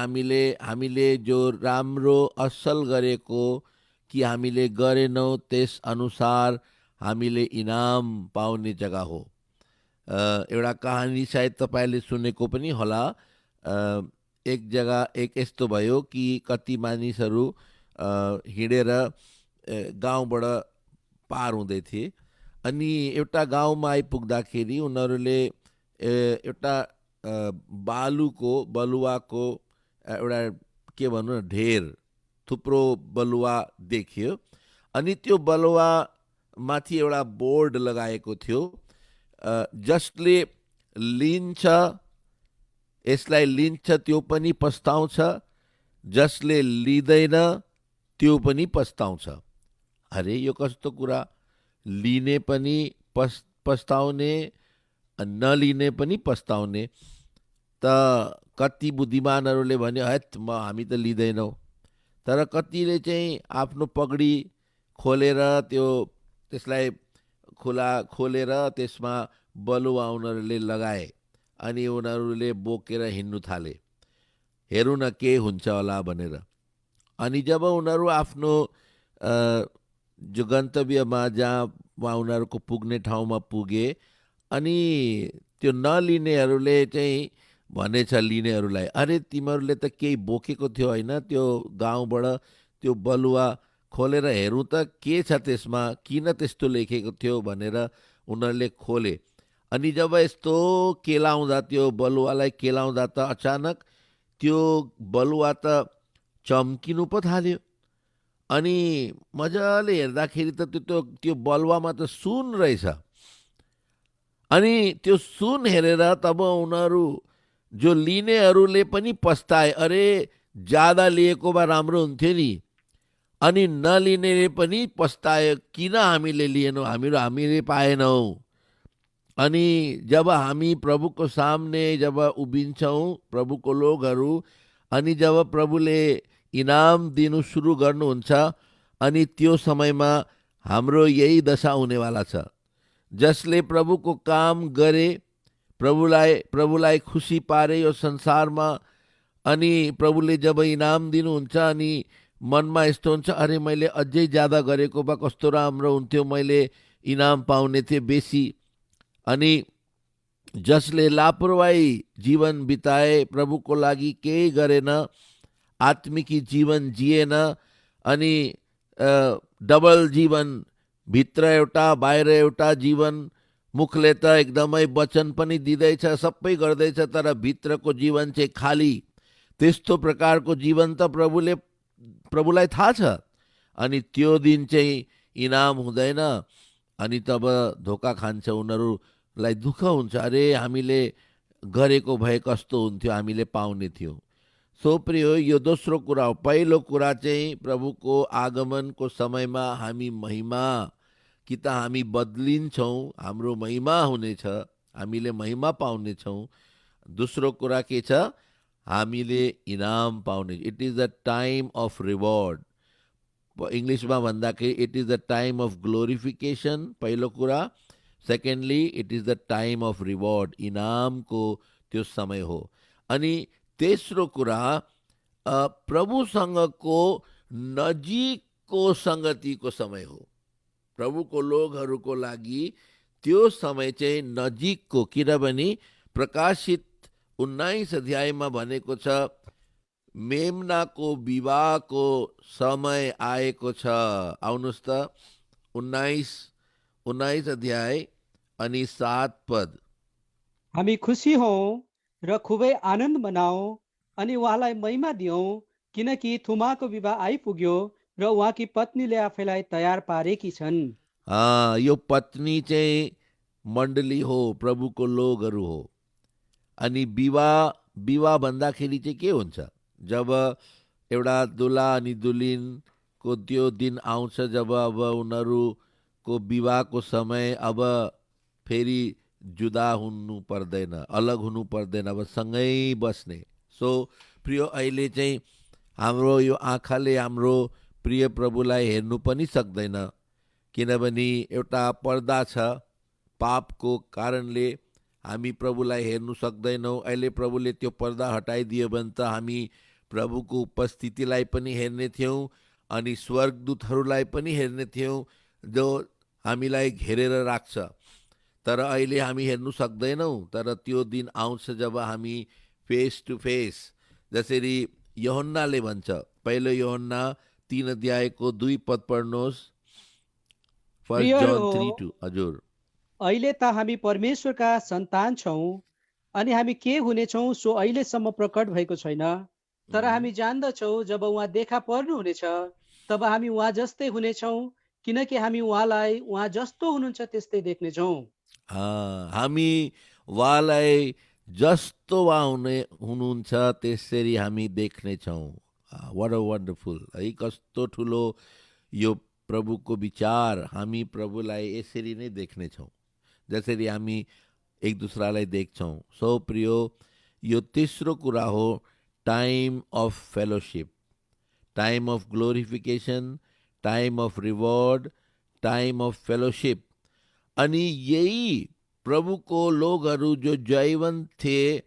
हामीले जो राम्रो असल गरेको कि हामीले गरेनौँ, त्यस अनुसार हामीले इनाम पाउने जग्गा हो। एउटा कहानी सायद तपाईँले सुनेको पनि होला। एक जग्गा यस्तो भयो कि कति मानिसहरू हिँडेर गाउँबाट पार हुँदै थिए अनि एउटा गाउँमा आइपुग्दाखेरि उनीहरूले एउटा बलुवाको एउटा के भनौँ न ढेर थुप्रो बलुवा देखियो। अनि त्यो बलुवा माथि एउटा बोर्ड लगाएको थियो, जसले लिन्छ यसलाई लिन्छ त्यो पनि पस्ताउँछ, जसले लिँदैन त्यो पनि पस्ताउँछ। अरे यो कस्तो कुरा, लिने पनि पस्ताउने, नलिने पनि पस्ताउने। त कति बुद्धिमानहरूले भन्यो हैट हामी त लिँदैनौँ, तर कतिले चाहिँ आफ्नो पगडी खोलेर त्यसलाई खोलेर त्यसमा बलुवा उनीहरूले लगाए अनि उनीहरूले बोकेर हिँड्नु थाले, हेरौँ न के हुन्छ होला भनेर। अनि जब उनीहरू आफ्नो जो गन्तव्यमा जहाँ उनीहरूको पुग्ने ठाउँमा पुगे, अनि त्यो नलिनेहरूले चाहिँ भनेछ लिनेहरूलाई, अरे तिमीहरूले त केही बोकेको थियो होइन, त्यो गाउँबाट त्यो बलुवा खोलेर हेरौँ त के छ त्यसमा, किन त्यस्तो लेखेको थियो भनेर उनीहरूले खोले। अनि जब यस्तो केलाउँदा, त्यो बलुवालाई केलाउँदा त अचानक त्यो बलुवा त चम्किनु पो थाल्यो। अनि मजाले हेर्दाखेरि त त्यो बलुवामा त सुन रहेछ। अनि त्यो सुन हेरेर तब उनीहरू जो लिनेहरूले पनि पस्ताए, अरे ज्यादा लिएको भए राम्रो हुन्थ्यो नि। अनि नलिनेले पनि पस्तायो, किन हामीले लिएनौँ, हामीले पाएनौँ। अनि जब हामी प्रभुको सामने जब उभिन्छौँ प्रभुको लोगहरू, अनि जब प्रभुले इनाम दिनु सुरु गर्नुहुन्छ, अनि त्यो समयमा हाम्रो यही दशा हुनेवाला छ। जसले प्रभुको काम गरे, प्रभुलाई खुसी पारे यो संसारमा, अनि प्रभुले जब इनाम दिनुहुन्छ अनि मनमा यस्तो हुन्छ, अरे मैले अझै ज्यादा गरेको भए कस्तो राम्रो हुन्थ्यो, मैले इनाम पाउने थिएँ बेसी। अनि जसले लापरवाही जीवन बिताए, प्रभुको लागि केही गरेन, आत्मिकी जीवन जिएन, अनि डबल जीवन, भित्र एउटा बाहिर एउटा जीवन, मुखले त एकदमै वचन पनि दिँदैछ, सबै गर्दैछ, तर भित्रको जीवन चाहिँ खाली, त्यस्तो प्रकारको जीवन त प्रभुलाई थाहा छ। अनि त्यो दिन चाहिँ इनाम हुँदैन, अनि तब धोका खान्छ, उनीहरूलाई दुःख हुन्छ, अरे हामीले गरेको भए कस्तो हुन्थ्यो, हामीले पाउने थियौँ। सो प्रियो, यो दोस्रो कुरा हो। पहिलो कुरा चाहिँ प्रभुको आगमनको समयमा हामी महिमा, कि त हामी बदलिन्छौँ, हाम्रो महिमा हुनेछ, हामीले महिमा पाउनेछौँ। दोस्रो कुरा के छ, हामीले इनाम पाउने। It is the time of reward. इङ्ग्लिसमा भन्दाखेरि it is the time of glorification, पहिलो कुरा। Secondly it is the time of reward, इनामको त्यो समय हो। अनि तेस्रो कुरा, प्रभुसँगको नजिकको सङ्गतिको समय हो। प्रभुको लोगहरूको लागि त्यो समय चाहिँ नजिकको, किनभने प्रकाशित 19 अध्यायमा भनेको छ मेमनाको विवाहको समय आएको छ। आउनुहोस् त 19 अध्याय अनि 7 पद। हामी खुसी हौँ र खुबै आनन्द मनाऊ अनि उहाँलाई महिमा दियौँ, किनकि थुमाको विवाह आइपुग्यो र उहाँकी पत्नीले आफैलाई तयार पारेकी छन्। यो पत्नी चाहिँ मण्डली हो, प्रभुको लोगहरू हो। अनि विवाह भन्दाखेरि चाहिँ के हुन्छ, जब एउटा दुला अनि दुलिनको त्यो दिन आउँछ, जब अब उनीहरूको विवाहको समय, अब फेरि जुदा हुनु पर्दैन, अलग हुनु पर्दैन, अब सँगै बस्ने। सो प्रिय, अहिले चाहिँ हाम्रो यो आँखाले हाम्रो प्रिय प्रभुलाई हेर्नु पनि सक्दैन, किनभने एउटा पर्दा छ, पापको कारणले हामी प्रभुलाई हेर्नु सक्दैनौँ। अहिले प्रभुले त्यो पर्दा हटाइदियो भने त हामी प्रभुको उपस्थितिलाई पनि हेर्ने थियौँ, अनि स्वर्गदूतहरूलाई पनि हेर्ने थियौँ, जो हामीलाई घेरेर राख्छ। तर अहिले हामी हेर्नु सक्दैनौँ। तर त्यो दिन आउँछ जब हामी फेस टु फेस, जसरी यूहन्नाले भन्छ, पहिलो यूहन्ना 3 अध्यायको 2 पद पढ्नुहोस्। फर्स्ट प्रियहरू जॉन हो, 3:2 हजुर। अहिले त हामी परमेश्वरका सन्तान छौँ अनि हामी के हुनेछौँ सो अहिलेसम्म प्रकट भएको छैन। तर हामी जान्दछौँ जब उहाँ देखा पर्नुहुनेछ तब हामी उहाँ जस्तै हुनेछौँ, किनकि हामी उहाँलाई उहाँ जस्तो हुनुहुन्छ त्यस्तै देख्नेछौँ। हामी उहाँलाई जस्तो उहाँ हुनुहुन्छ त्यसरी हामी देख्नेछौँ। वाट अ वन्डरफुल है, कस्तो ठुलो यो प्रभुको विचार। हामी प्रभुलाई यसरी नै देख्नेछौँ जसरी हामी एक दुसरालाई देख्छौँ। सो प्रियो, यो तेस्रो कुरा हो time of fellowship, time of glorification, time of reward, time of fellowship. अनि यही प्रभुको लोगहरू जो जयवन्त थिए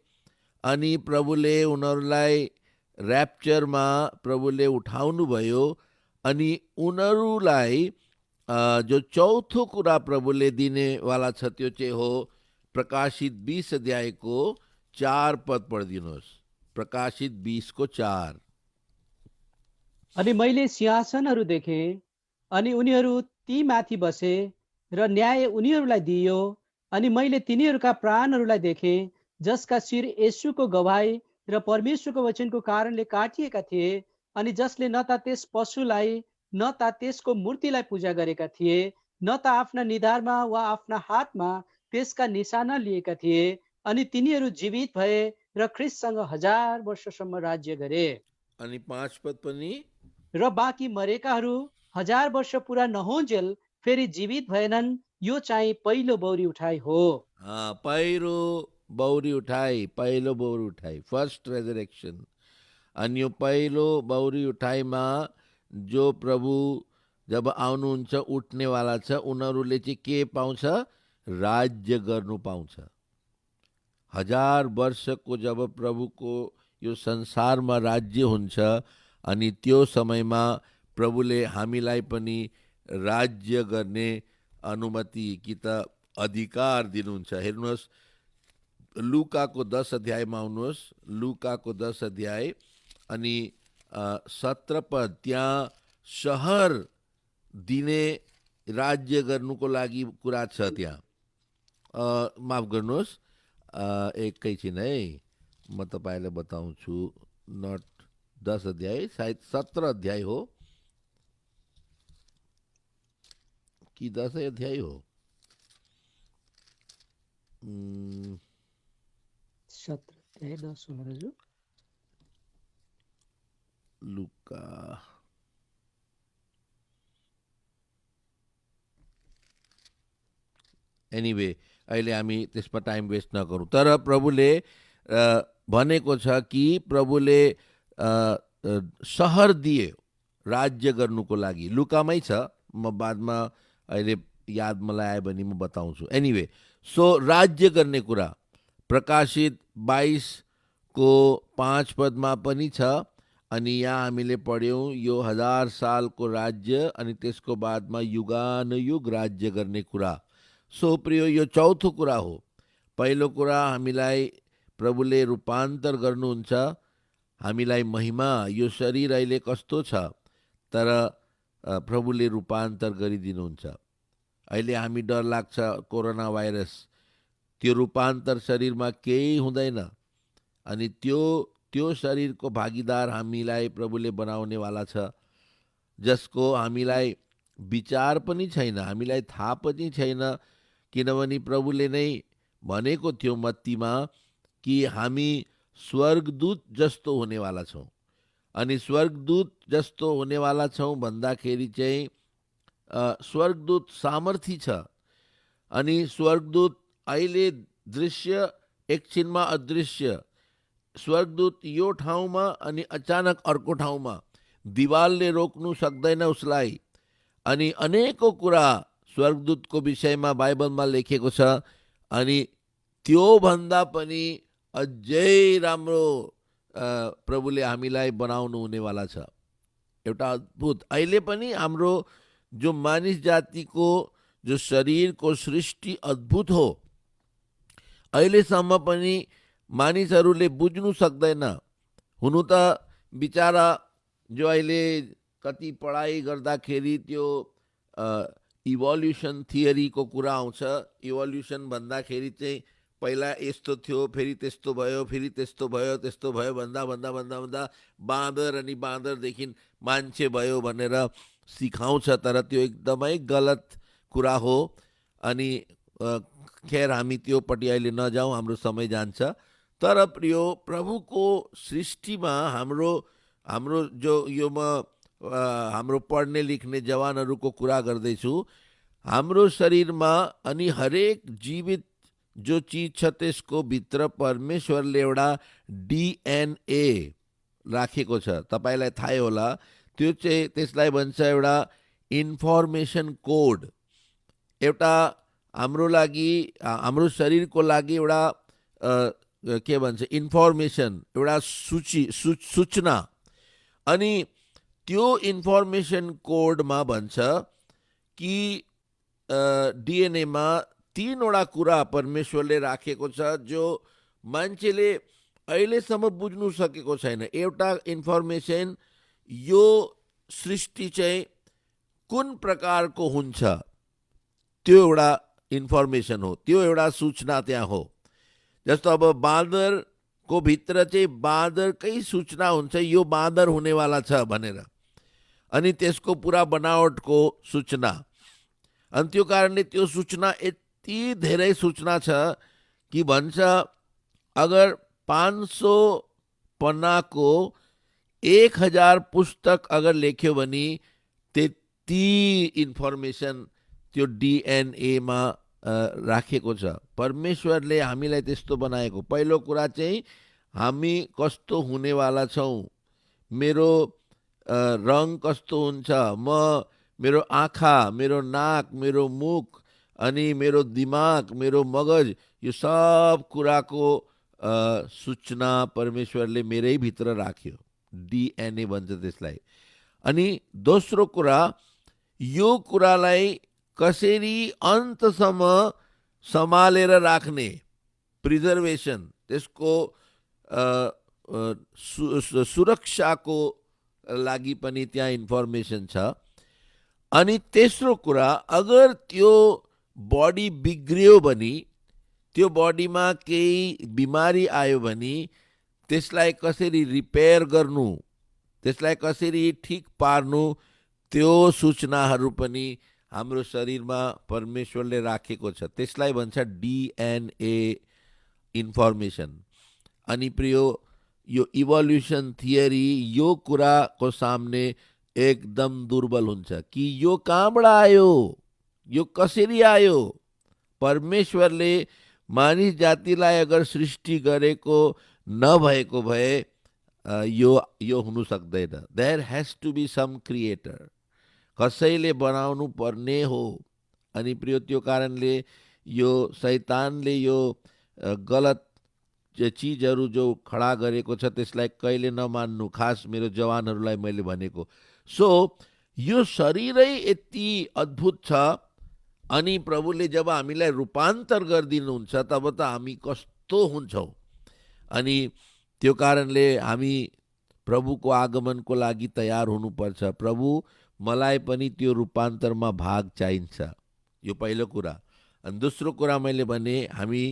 अनि प्रभुले उनीहरूलाई ऱ्याप्चरमा प्रभुले उठाउनु भयो अनि उनीहरूलाई जो चौथो कुरा प्रभुले दिनेवाला छ त्यो चाहिँ हो प्रकाशित 20 अध्यायको 4 पद पढिदिनुहोस्। प्रकाशित 20 को 4। अनि मैले सिंहासनहरू देखेँ अनि उनीहरू ती माथि बसे र न्याय उनीहरूलाई दिइयो। अनि मैले तिनीहरूका प्राणहरूलाई देखेँ जसका शिर येशूको गवाई र परमेश्वरको वचनको कारणले काटिएका थिए, अनि जसले न त त्यस पशुलाई न त त्यसको मूर्तिलाई पूजा गरेका थिए, न त आफ्ना निधारमा वा आफ्ना हातमा त्यसका निशाना लिएका थिए। अनि तिनीहरू जीवित भए र ख्रिस्टसँग 1000 वर्षसम्म राज्य गरे। अनि 5 पद पनि र बाँकी मरेकाहरू 1000 वर्ष पुरा नहोन्जेल फेरि जीवित भएनन्। यो चाहिँ पहिलो बौरी उठाइ हो। पहिलो बौरी उठाई, पहिलो बौरी उठाई, फर्स्ट रेजरेक्शन। अनि यो पहिलो बौरी उठाइमा जो प्रभु जब आउनुहुन्छ उठ्नेवाला छ उनीहरूले चाहिँ के पाउँछ? राज्य गर्नु पाउँछ। 1000 वर्षको जब प्रभुको यो संसारमा राज्य हुन्छ अनि त्यो समयमा प्रभुले हामीलाई पनि राज्य गर्ने अनुमति कि त अधिकार दिनुहुन्छ। हेर्नुहोस् लुकाको 10 अध्यायमा आउनुहोस्, लुकाको 10 अध्याय अनि 17 पद। त्यहाँ सहर दिने राज्य गर्नुको लागि कुरा छ। त्यहाँ माफ गर्नुहोस्, एकैछिन है, म तपाईँलाई बताउँछु। नट 10 अध्याय, सायद 17 अध्याय हो कि 10 अध्याय हो। 17 अध्याय 10 हो हजुर। लुका एनिवे अहिले हामी त्यसमा टाइम वेस्ट नगरौँ। तर प्रभुले भनेको छ कि प्रभुले सहर दिए राज्य गर्नुको लागि। लुकामै छ, म बादमा अहिले याद मलाई आयो भने म बताउँछु। एनिवे सो राज्य गर्ने कुरा प्रकाशित 22 को 5 पदमा पनि छ। अनि यहाँ हामीले पढ्यौँ यो 1000 सालको राज्य अनि त्यसको बादमा युगानुयुग राज्य गर्ने कुरा। सो प्रियो, यो चौथो कुरा हो। पहिलो कुरा हामीलाई प्रभुले रूपान्तर गर्नुहुन्छ, हामीलाई महिमा, यो शरीर अहिले कस्तो छ तर प्रभुले रूपान्तर गरिदिनुहुन्छ। अहिले हामी डर लाग्छ कोरोना भाइरस, त्यो रूपान्तर शरीरमा केही हुँदैन। अनि त्यो शरीरको भागीदार हामीलाई प्रभुले बनाउनेवाला छ, जसको हामीलाई विचार पनि छैन, हामीलाई थाहा पनि छैन। किनभने प्रभुले नै भनेको थियो मत्तीमा कि हामी स्वर्गदूत जस्तो हुनेवाला छौँ। अनि स्वर्गदूत जस्तो हुनेवाला छौँ भन्दाखेरि चाहिँ स्वर्गदूत सामर्थी छ। अनि स्वर्गदूत अहिले दृश्य एकछिनमा अदृश्य। स्वर्गदूत यो ठाउँमा अनि अचानक अर्को ठाउँमा, दिवालले रोक्नु सक्दैन उसलाई। अनि अनेकौँ कुरा स्वर्गदूतको विषयमा बाइबलमा लेखेको छ। अनि त्योभन्दा पनि अझै राम्रो प्रभुले हामीलाई बनाउनु हुनेवाला छ। एउटा अद्भुत, अहिले पनि हाम्रो जो मानिस जातिको जो शरीरको सृष्टि अद्भुत हो, अहिलेसम्म पनि मानिसहरूले बुझ्नु सक्दैन। हुनु त बिचारा जो अहिले कति पढाइ गर्दाखेरि त्यो इभोल्युसन थियरीको कुरा आउँछ। इभोल्युसन भन्दाखेरि चाहिँ पहिला यस्तो थियो, फेरि त्यस्तो भयो, फेरि त्यस्तो भयो, त्यस्तो भयो भन्दा भन्दा भन्दा भन्दा बाँदर अनि बाँदरदेखि मान्छे भयो भनेर सिकाउँछ, तर त्यो एकदमै गलत कुरा हो। अनि खैर हामी त्योपट्टि अहिले नजाउँ, हाम्रो समय जान्छ। तर प्रियो, प्रभुको सृष्टिमा हाम्रो हाम्रो जो यो म हाम्रो पढ्ने लेख्ने जवानहरूको कुरा गर्दैछु, हाम्रो शरीरमा अनि हरेक जीवित जो चिज छ त्यसको भित्र परमेश्वरले एउटा डिएनए राखेको छ। तपाईँलाई थाहै होला, त्यो चाहिँ त्यसलाई भन्छ एउटा इन्फर्मेसन कोड। एउटा हाम्रो लागि, हाम्रो शरीरको लागि एउटा के भन्छ, इन्फर्मेसन, एउटा सूचना। अनि त्यो इन्फर्मेसन कोडमा भन्छ कि डिएनएमा 3वटा कुरा परमेश्वरले राखेको छ जो मान्छेले अहिलेसम्म बुझ्नु सकेको छैन। एउटा इन्फर्मेसन, यो सृष्टि चाहिँ कुन प्रकारको हुन्छ, त्यो एउटा इन्फर्मेसन हो, त्यो एउटा सूचना त्यहाँ हो। जस्तो अब बाँदरको भित्र चाहिँ बाँदरकै सूचना हुन्छ, यो बाँदर हुनेवाला छ भनेर, अनि त्यसको पुरा बनावटको सूचना। अनि त्यो कारणले त्यो सूचना यति धेरै सूचना छ कि भन्छ अगर 500 पन्नाको 1000 पुस्तक अगर लेख्यो भने त्यति इन्फर्मेसन त्यो डिएनएमा राखेको छ। परमेश्वरले हामीलाई त्यस्तो बनाएको। पहिलो कुरा चाहिँ हामी कस्तो हुनेवाला छौँ, मेरो रङ कस्तो हुन्छ, मेरो आँखा, मेरो नाक, मेरो मुख, अनि मेरो दिमाग, मेरो मगज, यो सब कुराको सूचना परमेश्वरले मेरै भित्र राख्यो। डिएनए भन्छ त्यसलाई। अनि दोस्रो कुरा, यो कुरालाई कसरी अन्तसम्म सम्हालेर राख्ने, प्रिजर्भेसन, त्यसको सुरक्षाको लागि पनि त्यहाँ इन्फर्मेसन छ। अनि तेस्रो कुरा, अगर त्यो बडी बिग्रियो भने, त्यो बडीमा केही बिमारी आयो भने त्यसलाई कसरी रिपेयर गर्नु, त्यसलाई कसरी ठिक पार्नु, त्यो सूचनाहरू पनि हाम्रो शरीरमा परमेश्वरले राखेको छ। त्यसलाई भन्छ डिएनए इन्फर्मेसन। अनि प्रियो, यो इभोल्युसन थियरी यो कुराको सामने एकदम दुर्बल हुन्छ कि यो कहाँबाट आयो, यो कसरी आयो। परमेश्वरले मानिस जातिलाई अगर सृष्टि गरेको नभएको भए यो हुनु सक्दैन। There has to be some creator, कसैले बनाउनु पर्ने हो। अनि प्रियो, त्यो कारणले यो शैतानले यो गलत चिजहरू जो खडा गरेको छ त्यसलाई कहिले नमान्नु, खास मेरो जवानहरूलाई मैले भनेको। सो यो शरीरै यति अद्भुत छ। अनि प्रभुले जब हामीलाई रूपान्तर गरिदिनुहुन्छ तब त हामी कस्तो हुन्छौँ। अनि त्यो कारणले हामी प्रभुको आगमनको लागि तयार हुनुपर्छ। प्रभु, मलाई पनि त्यो रूपान्तरमा भाग चाहिन्छ। यो पहिलो कुरा। अनि दोस्रो कुरा मैले भने, हामी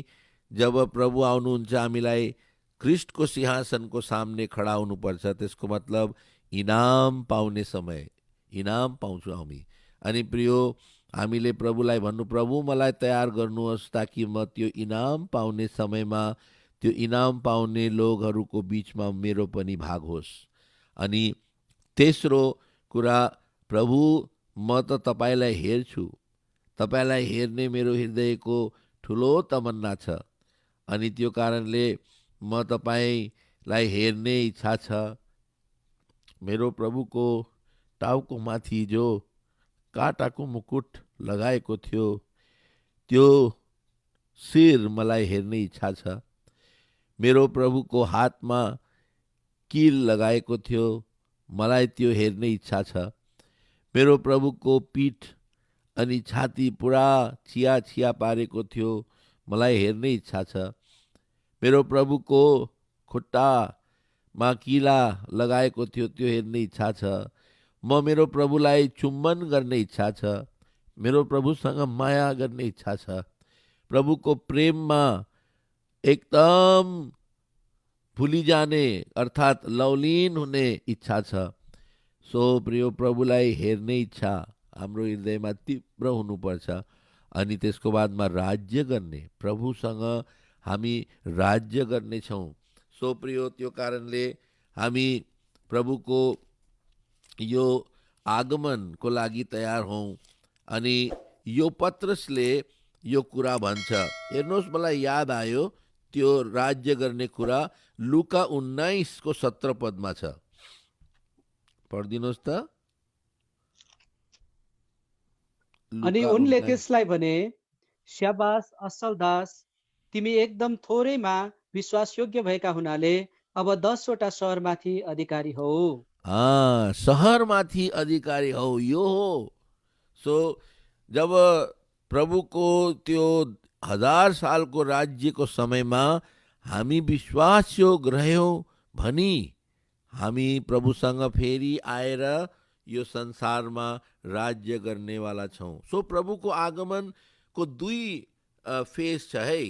जब प्रभु आउनुहुन्छ हामीलाई ख्रिस्टको सिंहासनको सामने खडा हुनुपर्छ। त्यसको मतलब इनाम पाउने समय, इनाम पाउँछौँ हामी। अनि प्रियो, हामीले प्रभुलाई भन्नु, प्रभु मलाई तयार गर्नुहोस् ताकि म त्यो इनाम पाउने समयमा त्यो इनाम पाउने लोगहरूको बिचमा मेरो पनि भाग होस्। अनि तेस्रो कुरा, प्रभु म त तपाईँलाई हेर्छु, तपाईँलाई हेर्ने मेरो हृदयको ठुलो तमन्ना छ। अनि त्यो कारणले म तपाईँलाई हेर्ने इच्छा छ। मेरो प्रभुको टाउको माथि जो काँटाको मुकुट लगाएको थियो त्यो शिर मलाई हेर्ने इच्छा छ। मेरो प्रभुको हातमा किल लगाएको थियो, मलाई त्यो हेर्ने इच्छा छ। मेरो प्रभुको पीठ अनि छाती पुरा छिया छिया पारेको थियो, मलाई हेर्ने इच्छा छ। मेरो प्रभुको खुट्टामा किला लगाएको थियो, त्यो हेर्ने इच्छा छ। म मेरो प्रभुलाई चुम्बन गर्ने इच्छा छ। मेरो प्रभुसँग माया गर्ने इच्छा छ, प्रभुको प्रेममा एकदम भुलिजाने अर्थात् लवलीन हुने इच्छा छ। सो प्रिय प्रभुलाई हेर्ने इच्छा हाम्रो हृदयमा तीव्र हुनुपर्छ। अनि त्यसको बादमा राज्य गर्ने, प्रभुसँग हामी राज्य गर्नेछौँ। सो प्रियो, त्यो कारणले हामी प्रभुको यो आगमनको लागि तयार हौँ। अनि यो पत्रसले यो कुरा भन्छ। हेर्नुहोस्, मलाई याद आयो त्यो राज्य गर्ने कुरा लुका 19 को 17 पदमा छ। पढिदिनुहोस् त। अनि लुका उनले 19। त्यसलाई भने, स्याबास असल दास, तिमी एकदम थोरैमा विश्वासयोग्य भएका हुनाले अब 10वटा सहरमाथि अधिकारी हौ। सहरमाथि अधिकारी हौ, यो हो। सो जब प्रभुको त्यो 1000 सालको राज्यको समयमा हामी विश्वासयोग रह्यौँ भनी हामी प्रभुसँग फेरि आएर यो संसारमा राज्य गर्नेवाला छौँ। सो प्रभुको आगमनको 2 फेज छ है।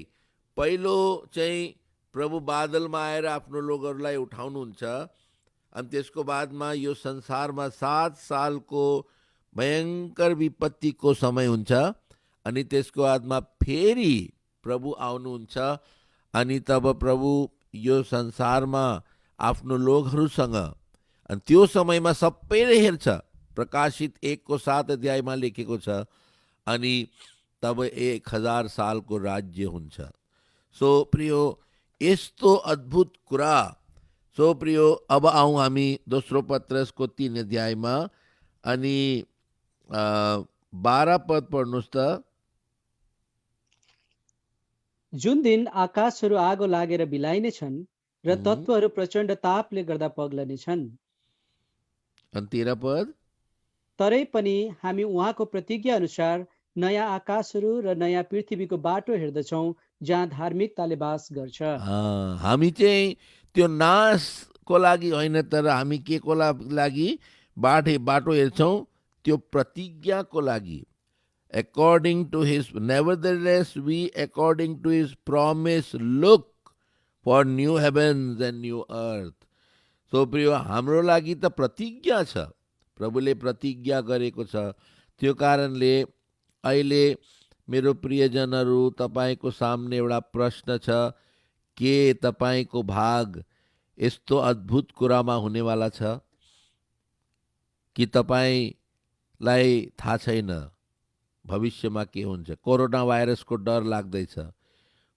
पहिलो चाहिँ प्रभु बादलमा आएर आफ्नो लोगहरूलाई उठाउनुहुन्छ। अनि त्यसको बादमा यो संसारमा 7 सालको भयङ्कर विपत्तिको समय हुन्छ। अनि त्यसको बादमा फेरि प्रभु आउनुहुन्छ। अनि तब प्रभु यो संसारमा आफ्नो लोगहरूसँग, अनि त्यो समयमा सबैले हेर्छ। प्रकाशित 1 को 7 अध्यायमा लेखेको छ। अनि तब 1000 सालको राज्य हुन्छ। सो प्रियो, यस्तो अद्भुत कुरा। सो प्रियो, अब आउँ हामी दोस्रो पत्रसको 3 अध्यायमा। अनि 12 पद पढ्नुहोस् त। जुन दिन आकाशहरू आगो लागेर बिलाइने छन् र हम्म। तत्त्वहरू प्रचण्ड तापले गर्दा पग्लनेछन्। अनि 13 पद। तरै पनि हामी उहाँको प्रतिज्ञा अनुसार नयाँ आकाशहरू र नयाँ पृथ्वीको बाटो हेर्दछौँ जहाँ धार्मिकताले बास गर्छ। हामी चाहिँ त्यो नाशको लागि होइन, तर हामी के को लागि बाटो हेर्छौँ? त्यो प्रतिज्ञाको लागि। According to his, nevertheless we according to his promise look for new heavens and new earth. So प्रियो, हाम्रो लागि त प्रतिज्ञा छ, प्रभुले प्रतिज्ञा गरेको छ। त्यो कारणले अहिले मेरो प्रियजनहरू, तपाईँको सामने एउटा प्रश्न छ, के तपाईँको भाग यस्तो अद्भुत कुरामा हुनेवाला छ कि तपाईँलाई थाहा छैन भविष्यमा के हुन्छ? कोरोना भाइरसको डर लाग्दैछ।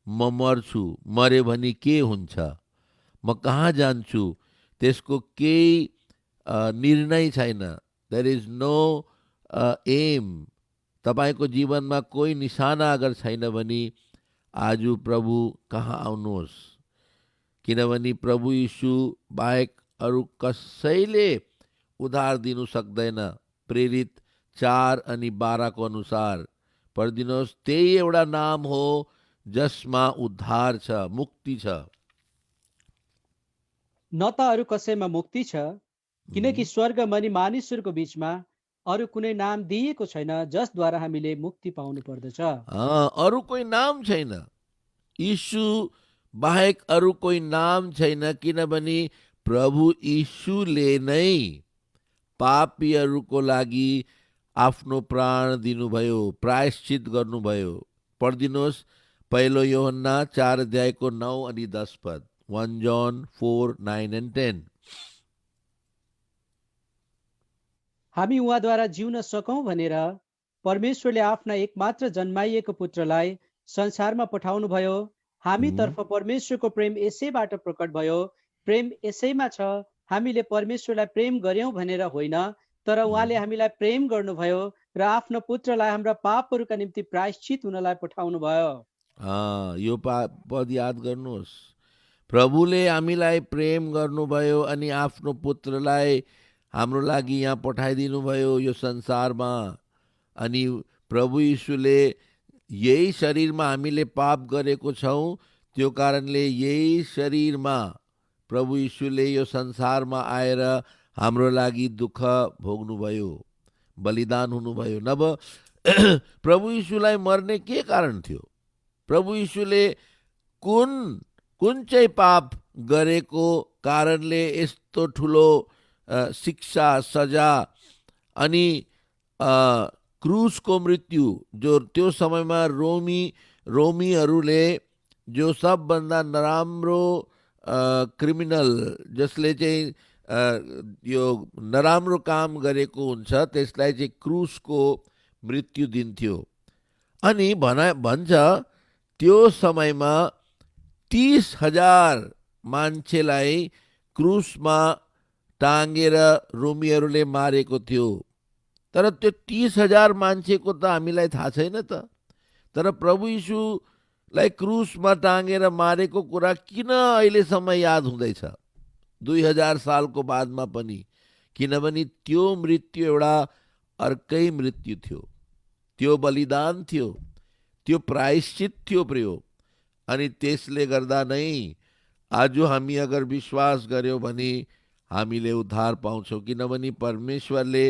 म मर्छु, मरे भने के हुन्छ, म कहाँ जान्छु, त्यसको केही निर्णय छैन। There is no aim. तपाईँको जीवनमा कोही निशाना अगर छैन भने आज प्रभु कहाँ आउनुहोस्। किनभने प्रभु यीशु बाहेक अरू कसैले उद्धार दिनु सक्दैन। प्रेरित 4 अनि 12 को अनुसार पढिदिनुहोस्। त्यही एउटा नाम हो जसमा उद्धार छ, मुक्ति छ। न त अरू कसैमा मुक्ति छ, किनकि स्वर्गमा अनि मानिसहरूको बीचमा अरू कुनै नाम दिएको छैन जसद्वारा हामीले मुक्ति पाउनु पर्दछ। अरू कोही नाम छैन, यीशु बाहेक अरू कोही नाम छैन। किनभने प्रभु यीशुले नै पापीहरूको लागि आफ्नो प्राण दिनुभयो, प्रायश्चित गर्नुभयो। पढिदिनुहोस्, 1 यूहन्ना 4 अध्यायको 9 अनि 10 पद। 1 John 4, 9 and 10। हामी उहाँद्वारा जिउन सकौँ भनेर परमेश्वरले आफ्ना एकमात्र जन्माइएको पुत्रलाई संसारमा पठाउनु भयो। हामीतर्फ परमेश्वरको प्रेम यसैबाट प्रकट भयो। प्रेम यसैमा छ, हामीले परमेश्वरलाई प्रेम गर्यौं भनेर होइन, तर उहाँले हामीलाई प्रेम गर्नुभयो र आफ्नो पुत्रलाई हाम्रा पापहरूका निम्ति प्रायश्चित हुनलाई पठाउनु भयो। यो पद याद गर्नुहोस्। प्रभुले हामीलाई प्रेम गर्नुभयो अनि आफ्नो पुत्रलाई हाम्रो लागि यहाँ पठाइदिनु भयो यो संसारमा। अनि प्रभु यीशुले यही शरीरमा हामीले पाप गरेको छौँ, त्यो कारणले यही शरीरमा प्रभु यीशुले यो संसारमा आएर हाम्रो लागि दुःख भोग्नुभयो, बलिदान हुनुभयो। नभए प्रभु यीशुलाई मर्ने के कारण थियो? प्रभु यीशुले कुन कुन चाहिँ पाप गरेको कारणले यस्तो ठुलो शिक्षा सजा अनि क्रुसको मृत्यु, जो त्यो समयमा रोमीहरूले जो सबभन्दा नराम्रो क्रिमिनल, जसले चाहिँ यो नराम्रो काम गरेको हुन्छ त्यसलाई चाहिँ क्रुसको मृत्यु दिन्थ्यो। अनि भन्छ त्यो समयमा 30,000 मान्छेलाई क्रुसमा टाँगेर रोमीहरूले मारेको थियो। तर त्यो 30,000 मान्छेको त हामीलाई थाहा छैन त। तर प्रभु यीशुलाई क्रुसमा टाँगेर मारेको कुरा किन अहिलेसम्म याद हुँदैछ 2000 सालको बादमा पनि? किनभने त्यो मृत्यु एउटा अर्कै मृत्यु थियो, त्यो बलिदान थियो, त्यो प्रायश्चित थियो प्रियो। अनि त्यसले गर्दा नै आज हामी अगर विश्वास गर्यौँ भने हामीले उद्धार पाउँछौँ, किनभने परमेश्वरले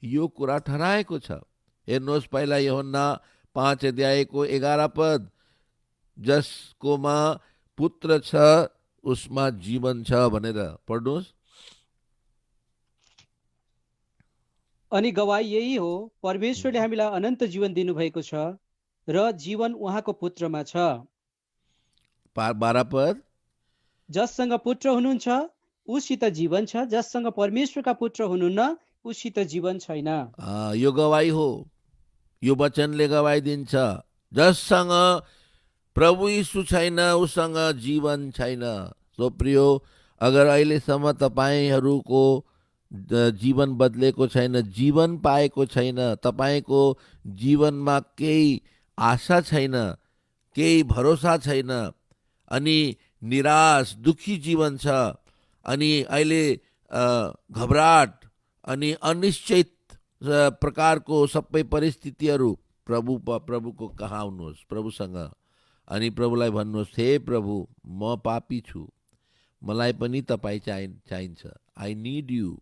यो कुरा ठहराएको छ। हेर्नुहोस्, पहिला यूहन्ना 5 अध्यायको 11 पद, जसकोमा पुत्र छ उसमा जीवन छ भनेर पढ्नुहोस्। अनि गवाई यही हो, परमेश्वरले हामीलाई अनन्त जीवन दिनुभएको छ र जीवन उहाँको पुत्रमा छ। 12 पद, जससँग पुत्र हुनुहुन्छ उसित जीवन छ, जससँग परमेश्वरका पुत्र हुनुहुन्न उसित जीवन छैन। यो गवाई हो, यो वचनले गवाई दिन्छ, जससँग प्रभु यीशु छैन उसँग जीवन छैन। सो प्रियो, अगर अहिलेसम्म तपाईँहरूको जीवन बदलेको छैन, जीवन पाएको छैन, तपाईँको जीवनमा केही आशा छैन, केही भरोसा छैन, अनि निराश दुखी जीवन छ, अनि अहिले घबराहट अनि अनिश्चित प्रकारको सबै परिस्थितिहरू, प्रभुको कहाँ आउनुहोस्, प्रभुसँग, अनि प्रभुलाई भन्नुहोस्, हे प्रभु, म पापी छु, मलाई पनि तपाईँ चाहिन्छ, आई निड यु।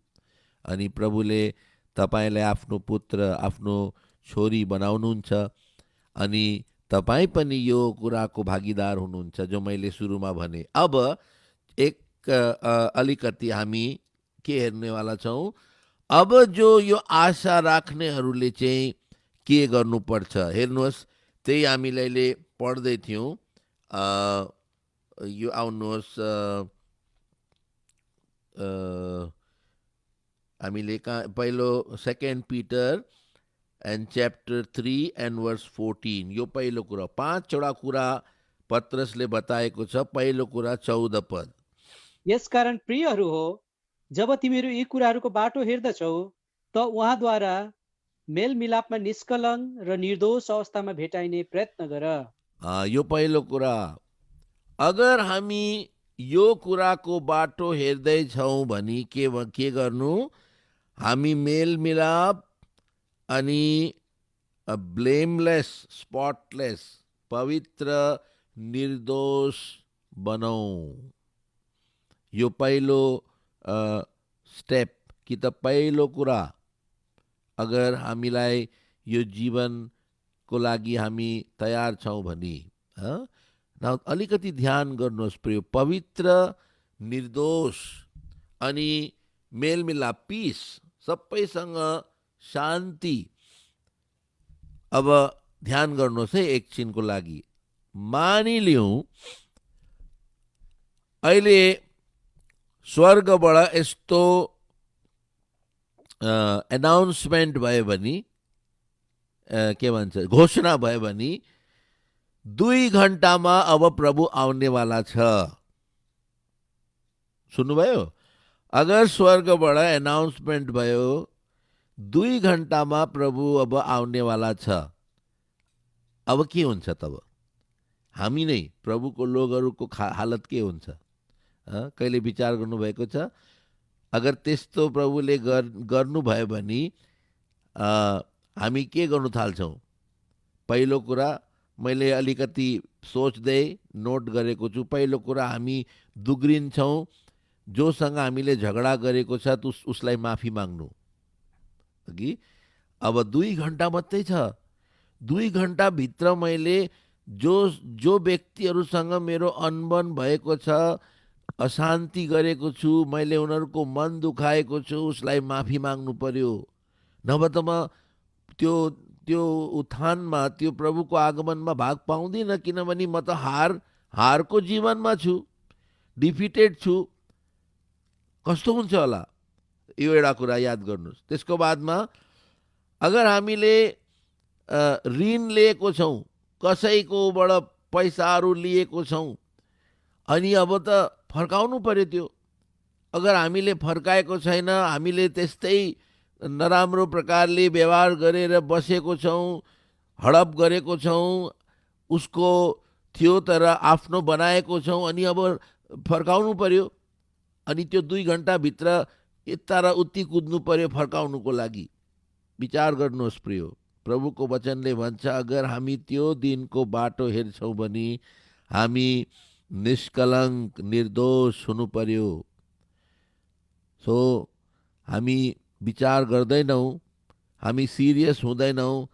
अनि प्रभुले तपाईँलाई आफ्नो पुत्र, आफ्नो छोरी बनाउनुहुन्छ, अनि तपाईँ पनि यो कुराको भागीदार हुनुहुन्छ जो मैले सुरुमा भने। अब एक अलिकति हामी के हेर्नेवाला छौँ, अब जो यो आशा राख्नेहरूले चाहिँ के गर्नुपर्छ। हेर्नुहोस्, त्यही हामीले अहिले पढ्दै थियौँ। यो आउनुहोस्, हामीले कहाँ पहिलो 2 Peter and chapter 3 and verse 14, यो पहिलो कुरा। 5वटा कुरा पत्रसले बताएको छ। पहिलो कुरा 14 पद, यसकारण प्रियहरू हो, जब तिमीहरू यी कुराहरूको बाटो हेर्दछौ त उहाँद्वारा मेलमिलापमा निष्कलङ्क र निर्दोष अवस्थामा भेटाइने प्रयत्न गर। यो पहिलो कुरा। अगर हामी यो कुराको बाटो हेर्दैछौँ भने के गर्नु? हामी मेलमिलाप अनि ब्लेमलेस, स्पॉटलेस, पवित्र, निर्दोष बनाऊ। यो पहिलो स्टेप कि त पहिलो कुरा। अगर हामीलाई यो जीवनको लागि हामी तयार छौँ भने अलिकति ध्यान गर्नुहोस् प्रिय। पवित्र, निर्दोष अनि मेलमिलाप, पिस, सबैसँग शान्ति। अब ध्यान गर्नुहोस् है एकछिनको लागि। मानिलिउँ अहिले स्वर्गबाट यस्तो एनाउन्समेन्ट भयो भने, के भन्छ, घोषणा भयो भने 2 घण्टामा अब प्रभु आउनेवाला छ। सुन्नुभयो? अगर स्वर्गबाट एनाउन्समेन्ट भयो 2 घण्टामा प्रभु अब आउनेवाला छ, अब के हुन्छ तब? हामी नै प्रभुको लोगहरूको हालत के हुन्छ? कहिले विचार गर्नुभएको छ? अगर त्यस्तो प्रभुले गर्नुभयो भने हामी के गर्नु थाल्छौँ? पहिलो कुरा मैले अलिकति सोच्दै नोट गरेको छु। पहिलो कुरा, हामी दुग्रिन्छौँ। जोसँग हामीले झगडा गरेको छ उसलाई माफी माग्नु। अघि अब 2 घण्टा मात्रै छ, 2 घन्टाभित्र मैले जो जो व्यक्तिहरूसँग मेरो अनबन भएको छ, अशान्ति गरेको छु, मैले उनीहरूको मन दुखाएको छु, उसलाई माफी माग्नु पर्यो। नभए त म त्यो त्यो उत्थानमा, त्यो प्रभुको आगमनमा भाग पाउँदिनँ, किनभने म त हारको जीवनमा छु, डिफिटेड छु। कस्तो हुन्छ होला, यो एउटा कुरा याद गर्नुहोस्। त्यसको बादमा अगर हामीले ऋण लिएको छौँ, कसैकोबाट पैसाहरू लिएको छौँ, अनि अब त फर्काउनु पर्यो त्यो। अगर हामीले फर्काएको छैन, हामीले त्यस्तै नराम्रो प्रकारले व्यवहार गरेर बसेको छौँ, हडप गरेको छौँ, उसको थियो तर आफ्नो बनाएको छौँ, अनि अब फर्काउनु पर्यो। अनि त्यो 2 घन्टाभित्र यता र उति कुद्नु पर्यो फर्काउनुको लागि। विचार गर्नुहोस् प्रियो, प्रभुको वचनले भन्छ अगर हामी त्यो दिनको बाटो हेर्छौँ भने हामी निष्कलङ्क निर्दोष हुनु पर्यो। सो हामी विचार गर्दैनौँ, हामी सिरियस हुँदैनौँ।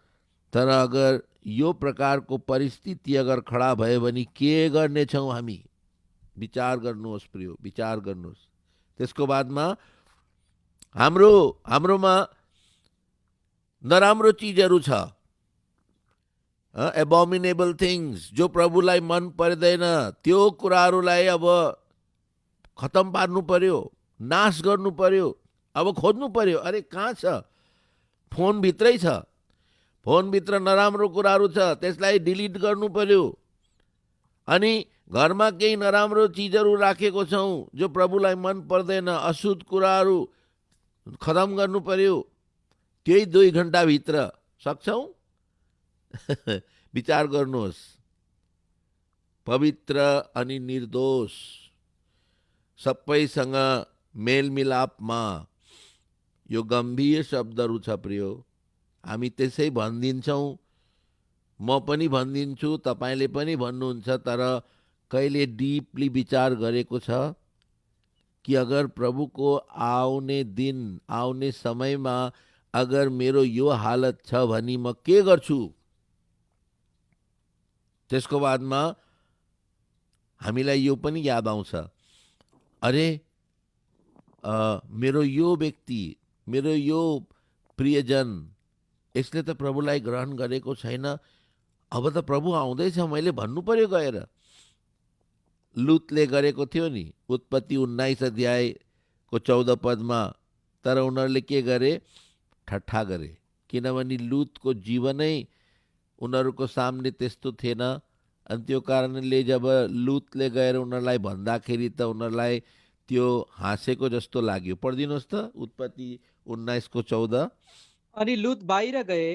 तर अगर यो प्रकारको परिस्थिति अगर खडा भयो भने के गर्नेछौँ हामी? विचार गर्नुहोस् प्रियो, विचार गर्नुहोस्। त्यसको बादमा हाम्रोमा नराम्रो चिजहरू छ, एबोमिनेबल थिङ्स, जो प्रभुलाई मन पर्दैन, त्यो कुराहरूलाई अब खतम पार्नु पर्यो, नाश गर्नु पर्यो। अब खोज्नु पर्यो, अरे कहाँ छ? फोनभित्रै छ। फोनभित्र नराम्रो कुराहरू छ, त्यसलाई डिलिट गर्नु पर्यो। अनि घरमा केही नराम्रो चिजहरू राखेको छौँ जो प्रभुलाई मन पर्दैन, अशुद्ध कुराहरू खतम गर्नु पर्यो। त्यही 2 घन्टाभित्र सक्छौँ? विचार गर्नुहोस्। पवित्र अनि निर्दोष, सबैसँग मेलमिलापमा, यो गम्भीर शब्दहरू छ प्रियो। हामी त्यसै भनिदिन्छौँ, म पनि भनिदिन्छु, तपाईँले पनि भन्नुहुन्छ, तर कहिले डिपली विचार गरेको छ कि अगर प्रभुको आउने दिन, आउने समयमा अगर मेरो यो हालत छ भने म के गर्छु? त्यसको बादमा हामीलाई यो पनि याद आउँछ, अरे मेरो यो व्यक्ति, मेरो यो प्रियजन, यसले त प्रभुलाई ग्रहण गरेको छैन, अब त प्रभु आउँदैछ, मैले भन्नु पर्यो गएर। लुतले गरेको थियो नि, उत्पत्ति 19 अध्यायको 14 पदमा। तर उनीहरूले के गरे? ठट्ठा गरे, किनभने लुतको जीवनै उनीहरूको सामने त्यस्तो थिएन। अनि त्यो कारणले जब लुतले गएर उनीहरूलाई भन्दाखेरि त उनीहरूलाई त्यो हाँसेको जस्तो लाग्यो। पढिदिनुहोस् त उत्पत्ति 19 को 14। अनि लुत बाहिर गए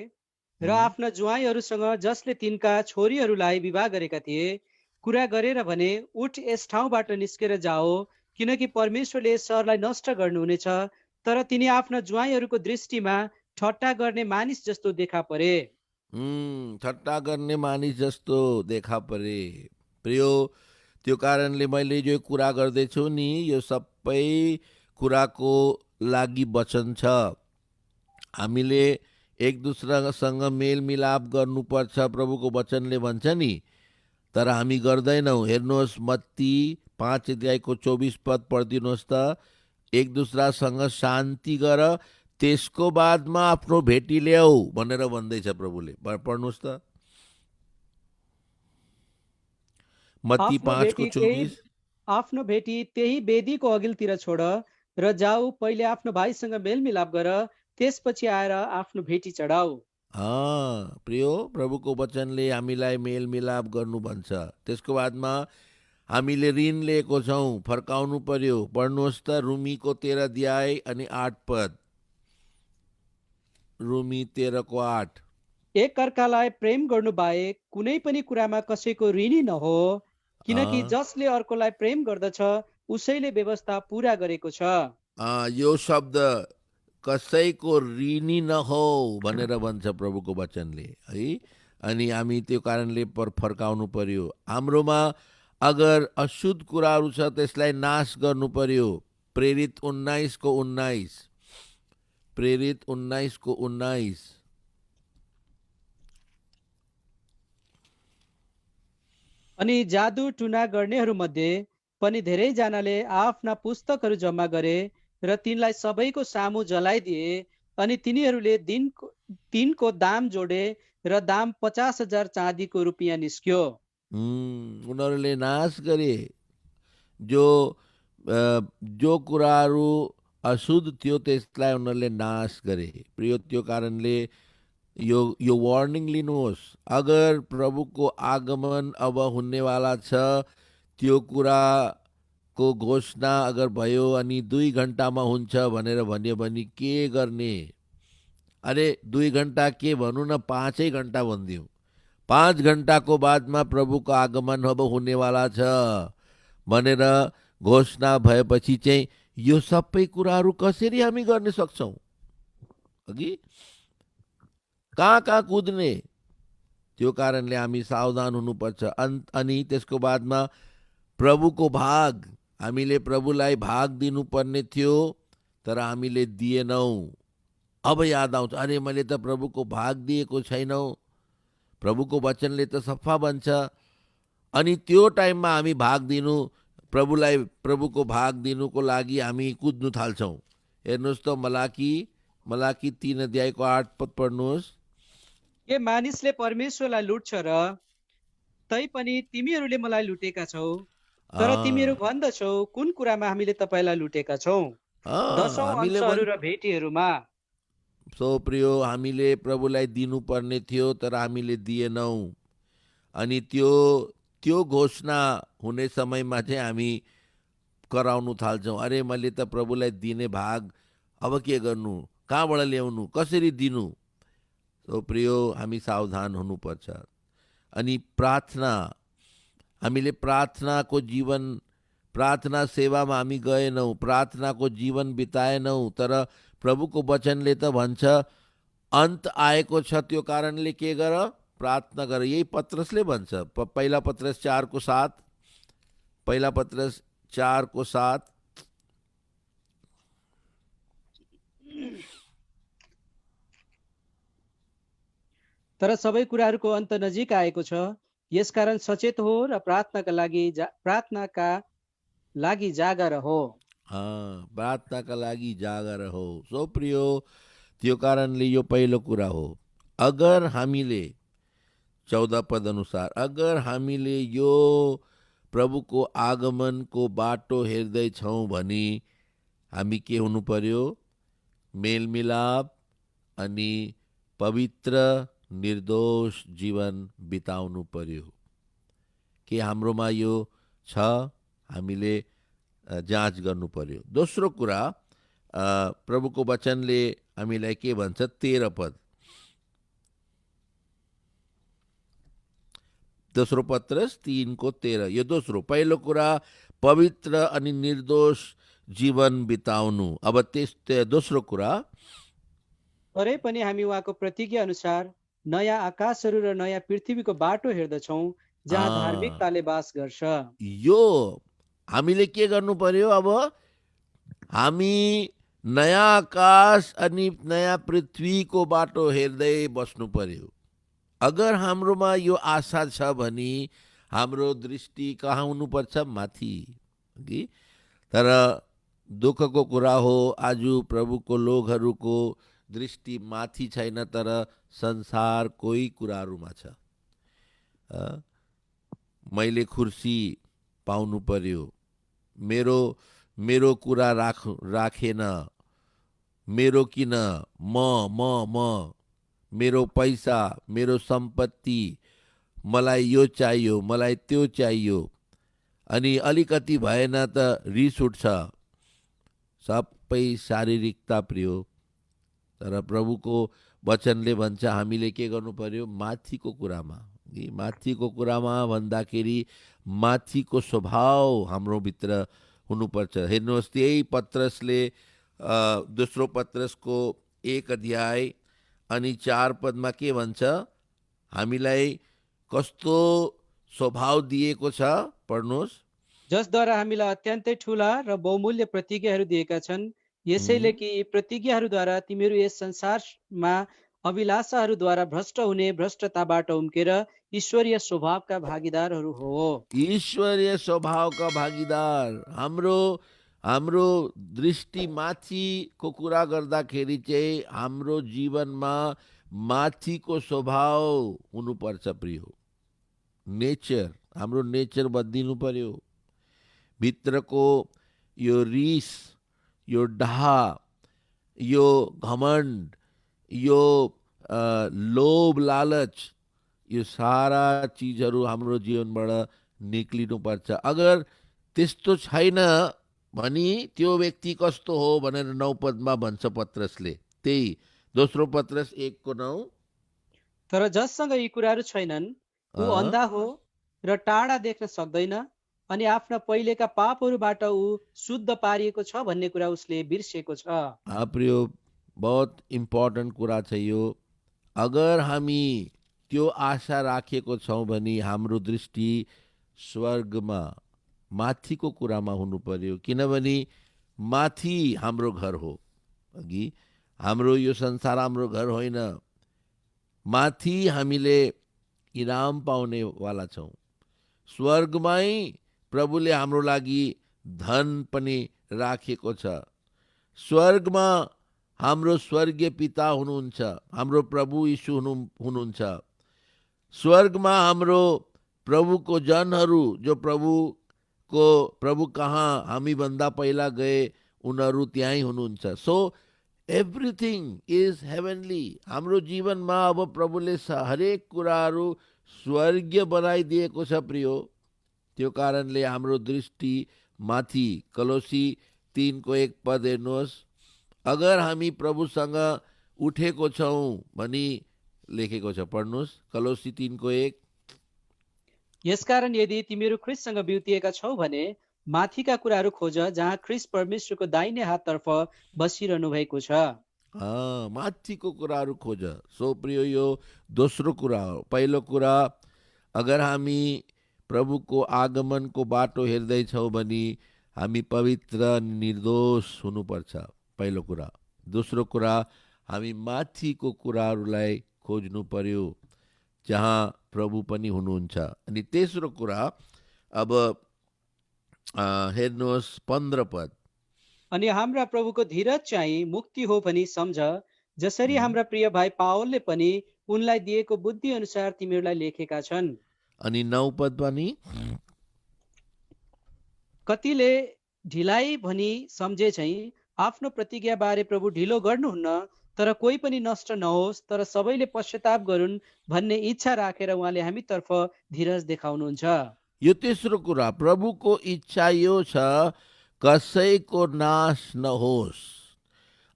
र आफ्ना ज्वाइँहरूसँग जसले तिनका छोरीहरूलाई विवाह गरेका थिए कुरा गरेर भने, उठ यस ठाउँबाट निस्केर जाओ, किनकि परमेश्वरले यस सहरलाई नष्ट गर्नुहुनेछ। तर तिनी आफ्ना ज्वाइँहरूको दृष्टिमा ठट्टा गर्ने मानिस जस्तो देखा परे। ठट्टा गर्ने मानिस जस्तो देखा परे। प्रियो, त्यो कारणले मैले जो कुरा गर्दैछु नि, यो सबै कुराको लागि वचन छ। हामीले एक दुसरासँग मेलमिलाप गर्नुपर्छ, प्रभुको वचनले भन्छ नि, तर हामी गर्दैनौँ। हेर्नुहोस्, मत्ती 5 अध्यायको 24 पद पढिदिनुहोस् त। एक दुसरासँग शान्ति गर, त्यसको बादमा आफ्नो भेटी ल्याऊ भनेर भन्दैछ प्रभुले। पढ्नुहोस् त, मत्ती 5 को 24। आफ्नो भेटी त्यही वेदीको अघिल्तिर छोड र जाऊ, पहिले आफ्नो भाइसँग मेलमिलाप गर, त्यसपछि आएर आफ्नो भेटी चढाऊ। प्रियो, प्रभुको वचनले हामीलाई मेलमिलाप गर्नु भन्छ। त्यसको बादमा हामीले ऋण लिएको छौँ, फर्काउनु पर्यो। पढ्नुहोस् त रोमीको 13 अध्याय अनि 8 पद। रोमी 13 को 8। एक अर्कालाई प्रेम गर्नु बाहेक कुनै पनि कुरामा कसैको ऋणी नहो, किनकि जसले अर्कोलाई प्रेम गर्दछ उसैले व्यवस्था पूरा गरेको छ। यो शब्द कसैको ऋणी नहो भनेर भन्छ प्रभुको वचनले है। अनि हामी त्यो कारणले फर्काउनु पर्यो। हाम्रोमा अगर अशुद्ध कुराहरू छ त्यसलाई नाश गर्नु पर्यो। प्रेरित 19 को 19। प्रेरित 19 को 19। अनि जादु टुना गर्नेहरूमध्ये पनि धेरैजनाले आफ्ना पुस्तकहरू जम्मा गरे र तिनलाई सबैको सामु जलाइदिए। अनि तिनीहरूले तिनको दाम जोडे र दाम 50,000 चाँदीको रुपियाँ निस्क्यो। उनीहरूले नाश गरे जो जो कुराहरू अशुद्ध थियो त्यसलाई उनीहरूले नाश गरे। प्रिय, त्यो कारणले यो यो वार्निङ लिनुहोस्, अगर प्रभुको आगमन अब हुनेवाला छ, त्यो कुराको घोषणा अगर भयो अनि 2 घन्टामा हुन्छ भनेर भन्यो भने के गर्ने? अरे 2 घन्टा के भनौँ न, 5 घन्टा भनिदिउँ। 5 घन्टाको बादमा प्रभुको आगमन अब हुनेवाला छ भनेर घोषणा भएपछि चाहिँ यो सबै कुराहरू कसरी हामी गर्न सक्छौँ? अघि कहाँ कहाँ कुद्ने? त्यो कारणले हामी सावधान हुनुपर्छ। अनि त्यसको बादमा प्रभुको भाग, हामीले प्रभुलाई भाग दिनुपर्ने थियो तर हामीले दिएनौँ। अब याद आउँछ, अरे मैले त प्रभुको भाग दिएको छैनौ। प्रभुको वचनले त सफा भन्छ। अनि त्यो टाइममा हामी भाग दिनु, प्रभुको भाग दिनुको लागि हामी कुद्नु थाल्छौँ। हेर्नुहोस् त मलाकी 3 अध्यायको 8 पद पढ्नुहोस्। के मानिसले परमेश्वरलाई लुट्छ र तैपनि तिमीहरूले मलाई लुटेका छौ। तर तिमीहरू भन्दछौ, कुन कुरामा हामीले तपाईँलाई लुटेका छौँ? 10औं हामीले अंशहरू र भेटीहरूमा। प्रियो, हामीले प्रभुलाई दिनुपर्ने थियो तर हामीले दिएनौँ। अनि त्यो घोषणा हुने समयमा चाहिँ हामी कराउनु थाल्छौँ, अरे मैले त प्रभुलाई दिने भाग अब के गर्नु, कहाँबाट ल्याउनु, कसरी दिनु? प्रियो, हामी सावधान हुनुपर्छ। अनि प्रार्थना, हामीले प्रार्थनाको जीवन, प्रार्थना सेवामा हामी गएनौँ, प्रार्थनाको जीवन बिताएनौँ। तर प्रभुको वचनले त भन्छ अन्त आएको छ, त्यो कारणले के गर, प्रार्थना गर। यही पत्रसले भन्छ, पहिला पत्रस 4:7, पहिला पत्रस 4:7। तर सबै कुराहरूको अन्त नजिक आएको छ, यसकारण सचेत हो र प्रार्थनाका लागि जागा रहो। प्रार्थनाका लागि जागा रहो। प्रियो, त्यो कारणले यो पहिलो कुरा हो। अगर हामीले 14 पद अनुसार अगर हामीले यो प्रभुको आगमनको बाटो हेर्दैछौँ भने हामी के हुनु पर्यो? मेलमिलाप अनि पवित्र निर्दोष जीवन बिताउनु पर्यो। के हाम्रोमा यो छ? हामीले जाँच गर्नु पर्यो। दोस्रो कुरा, प्रभुको वचनले हामीलाई के भन्छ? 13 पद, दोस्रो पत्रस 3:13। यो दोस्रो, पहिलो कुरा पवित्र अनि निर्दोष जीवन बिताउनु। अब दोस्रो कुरा, तरै पनि हामी उहाँको प्रतिज्ञा अनुसार नयाँ आकाशहरू र नयाँ पृथ्वीको बाटो हेर्दछौँ जहाँ धार्मिकताले बास गर्छ। यो हामीले के गर्नु पर्यो? अब हामी नयाँ आकाश अनि नयाँ पृथ्वीको बाटो हेर्दै बस्नु पर्यो। अगर हाम्रोमा यो आशा छ भने हाम्रो दृष्टि कहाँ हुनुपर्छ? माथि। तर दुःखको कुरा हो, आज प्रभुको लोकहरूको दृष्टि माथि छैन तर संसार कोही कुराहरूमा छ। मैले खुर्सी पाउनु पर्यो, मेरो कुरा राखेन, मेरो किन, म मेरो पैसा, मेरो सम्पत्ति, मलाई यो चाहियो, मलाई त्यो चाहियो, अनि अलिकति भएन त रिस उठ्छ। सबै शारीरिकता प्रियो। तर प्रभुको वचनले भन्छ हामीले के गर्नु पर्यो? माथिको कुरामा। माथिको कुरामा भन्दाखेरि माथिको स्वभाव हाम्रो भित्र हुनुपर्छ। हेर्नुहोस्, त्यही पत्रसले दोस्रो पत्रसको 1 अध्याय अनि 4 पदमा के भन्छ? हामीलाई कस्तो स्वभाव दिएको छ? पढ्नुहोस्। जसद्वारा हामीलाई अत्यन्तै ठूला र बहुमूल्य प्रतिज्ञाहरू दिएका छन्, यसैले कि प्रतिज्ञाहरूद्वारा तिमीहरू यस संसारमा अभिलाषाहरूद्वारा भ्रष्ट हुने भ्रष्टताबाट उम्केर ईश्वरीय स्वभावका भागीदारहरू हो। ईश्वरीय स्वभावका भागीदार हाम्रो हाम्रो दृष्टि माथिको कुरा गर्दाखेरि चाहिँ हाम्रो जीवनमा माथिको स्वभाव हुनुपर्छ प्रियो। नेचर, हाम्रो नेचर बदलिनु पर्यो। भित्रको यो रिस, यो डाह, यो घमण्ड, यो लोभ लालच, यो सारा चिजहरू हाम्रो जीवनबाट निक्लिनुपर्छ। अगर त्यस्तो छैन भने त्यो व्यक्ति कस्तो हो भनेर 9 पदमा भन्छ पत्रसले। त्यही दोस्रो पत्रस 1:9। तर जससँग यी कुराहरू छैनन् ऊ अँ, अन्धा हो र टाढा देख्न सक्दैन, अनि आफ्ना पहिलेका पापहरूबाट ऊ शुद्ध पारिएको छ भन्ने कुरा उसले बिर्सेको छ। प्रियो, बहुत इम्पोर्टेन्ट कुरा छ यो। अगर हामी त्यो आशा राखेको छौँ भने हाम्रो दृष्टि स्वर्गमा माथिको कुरामा हुनु पर्यो। किनभने माथि हाम्रो घर हो। अघि हाम्रो यो संसार हाम्रो घर होइन। माथि हामीले इनाम पाउनेवाला छौँ। स्वर्गमै प्रभुले हाम्रो लागि धन पनि राखेको छ। स्वर्गमा हाम्रो स्वर्गीय पिता हुनुहुन्छ, हाम्रो प्रभु यीशु हुनुहुन्छ। स्वर्गमा हाम्रो प्रभुको जनहरू जो प्रभु कहाँ हामी भन्दा पहिला गए उनीहरू त्यहीँ हुनुहुन्छ। So everything is heavenly. हाम्रो जीवनमा अब प्रभुले हरेक कुराहरू स्वर्गीय बनाइदिएको छ प्रियो। त्यो कारणले हाम्रो दृष्टि माथि। कलोसी 3:1 पद हेर्नुहोस्। अगर हामी प्रभुसँग उठेको छौँ भनी लेखेको छ, पढ्नुहोस् कलोसी 3:1। यसकारण यदि तिमीहरू ख्रिस्टसँग बिउतिएका छौ भने माथिका कुराहरू खोज, जहाँ ख्रिस्ट परमेश्वरको दाहिने हाततर्फ बसिरहनु भएको छ। माथिको कुराहरू खोज। सो प्रियो, यो दोस्रो कुरा हो। पहिलो कुरा, अगर हामी प्रभुको आगमनको बाटो हेर्दैछौँ भने हामी पवित्र निर्दोष हुनुपर्छ, पहिलो कुरा। दोस्रो कुरा, हामी माथिको कुराहरूलाई खोज्नु पर्यो जहाँ प्रभु पनि हुनुहुन्छ। अनि तेस्रो कुरा, अब हेर्नुहोस् 15 पद। अनि हाम्रा प्रभुको धीरज चाहिँ मुक्ति हो भनी सम्झ, जसरी हाम्रा प्रिय भाइ पावलले पनि उनलाई दिएको बुद्धि अनुसार तिमीहरूलाई लेखेका छन्। अनि 9 पद पनि, कतिले ढिलाइ भनी सम्झे चाहिँ आफ्नो प्रतिज्ञा बारे प्रभु ढिलो गर्नुहुन्न, तर कोही पनि नष्ट नहोस्, तर सबैले पश्चाताप गरून् भन्ने इच्छा राखेर उहाँले हामीतर्फ धीरज देखाउनुहुन्छ। यो तेस्रो कुरा, प्रभुको इच्छा यो छ कसैको नाश नहोस्।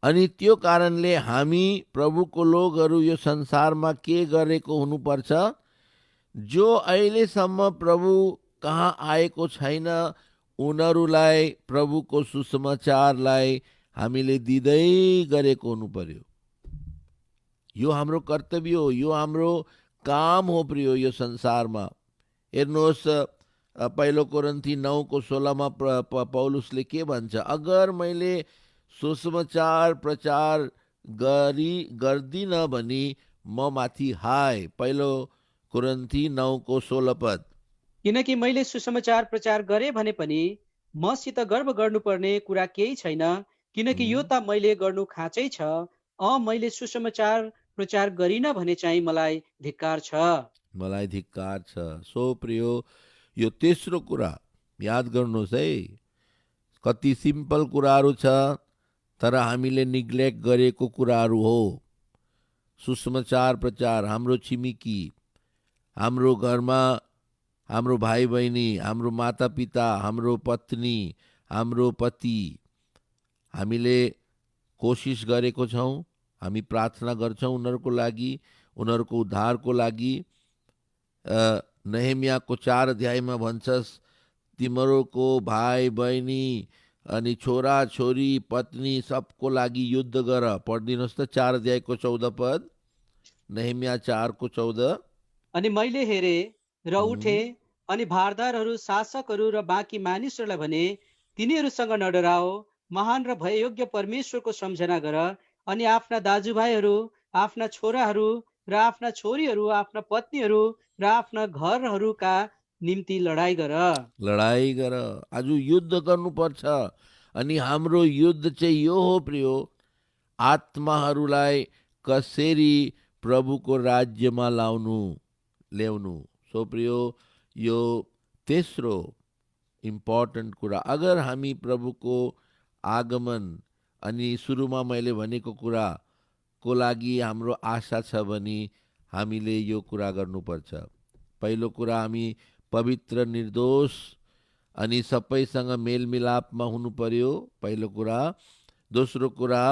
अनि त्यो कारणले हामी प्रभुको लोगहरू यो संसारमा के गरेको हुनुपर्छ? जो अहिलेसम्म प्रभु कहाँ आएको छैन उनीहरूलाई प्रभुको सुसमाचारलाई हामीले दिँदै गरेको हुनु पर्यो। यो हाम्रो कर्तव्य हो, यो हाम्रो काम हो प्रियो यो संसारमा। हेर्नुहोस् पहिलो कोरिन्थी 9:16 पौलुसले के भन्छ? अगर मैले सुसमाचार प्रचार गर्दिन भने म माथि हाय। पहिलो कोरिन्थी 9:16 पद। किनकि मैले सुसमाचार प्रचार गरे भने पनि मसित गर्व गर्नुपर्ने कुरा केही छैन, किनकि यो त मैले गर्नु खाँचै छ। मैले सुसमाचार प्रचार गरिन भने चाहिँ मलाई धिक्कार छ। सो प्रियो, यो तेस्रो कुरा याद गर्नुहोस् है। कति सिम्पल कुराहरू छ तर हामीले निग्लेक्ट गरेको कुराहरू हो। सुसमाचार प्रचार, हाम्रो छिमेकी, हाम्रो घरमा हाम्रो भाइ बहिनी, हाम्रो माता पिता, हाम्रो पत्नी, हाम्रो पति, हामीले कोसिस गरेको छौँ, हामी प्रार्थना गर्छौँ उनीहरूको लागि, उनीहरूको उद्धारको लागि। नेहेमियाको 4 अध्यायमा भन्छस् तिमीहरूको भाइ बहिनी अनि छोरा छोरी पत्नी सबको लागि युद्ध गर। पढिदिनुहोस् त 4 अध्यायको 14 पद। नेहेमिया 4:14। अनि मैले हेरे र उठे अनि भारदारहरू, शासकहरू र बाँकी मानिसहरूलाई भने, तिनीहरूसँग नडराओ, महान र भययोग्य परमेश्वरको सम्झना गर अनि आफ्ना दाजुभाइहरू आफ्ना छोराहरू र आफ्ना छोरीहरू, आफ्ना पत्नीहरू र आफ्ना घरहरूका निम्ति लडाई गर। लडाई गर। आज युद्ध गर्नुपर्छ। अनि हाम्रो युद्ध चाहिँ यो हो प्रियो, आत्माहरूलाई कसरी प्रभुको राज्यमा ल्याउनु। सो प्रियो, यो तेस्रो इम्पोर्टेन्ट कुरा। अगर हामी प्रभुको आगमन अनि सुरुमा मैले भनेको कुराको लागि हाम्रो आशा छ भने हामीले यो कुरा गर्नुपर्छ। पहिलो कुरा, हामी पवित्र, निर्दोष अनि सबैसँग मेलमिलापमा हुनु पर्यो, पहिलो कुरा। दोस्रो कुरा,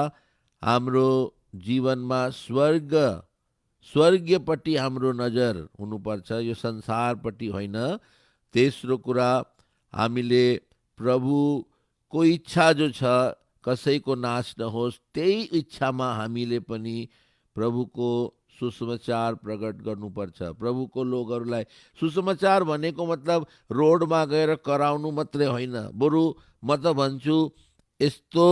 हाम्रो जीवनमा स्वर्गपट्टि हाम्रो नजर हुनुपर्छ, यो संसारपट्टि होइन। तेस्रो कुरा, हामीले प्रभुको इच्छा जो छ कसैको नाश नहोस्, त्यही इच्छामा हामीले पनि प्रभुको सुसमाचार प्रकट गर्नुपर्छ। प्रभुको लोकहरूलाई सुसमाचार भनेको मतलब रोडमा गएर कराउनु मात्रै होइन, बरु म त भन्छु यस्तो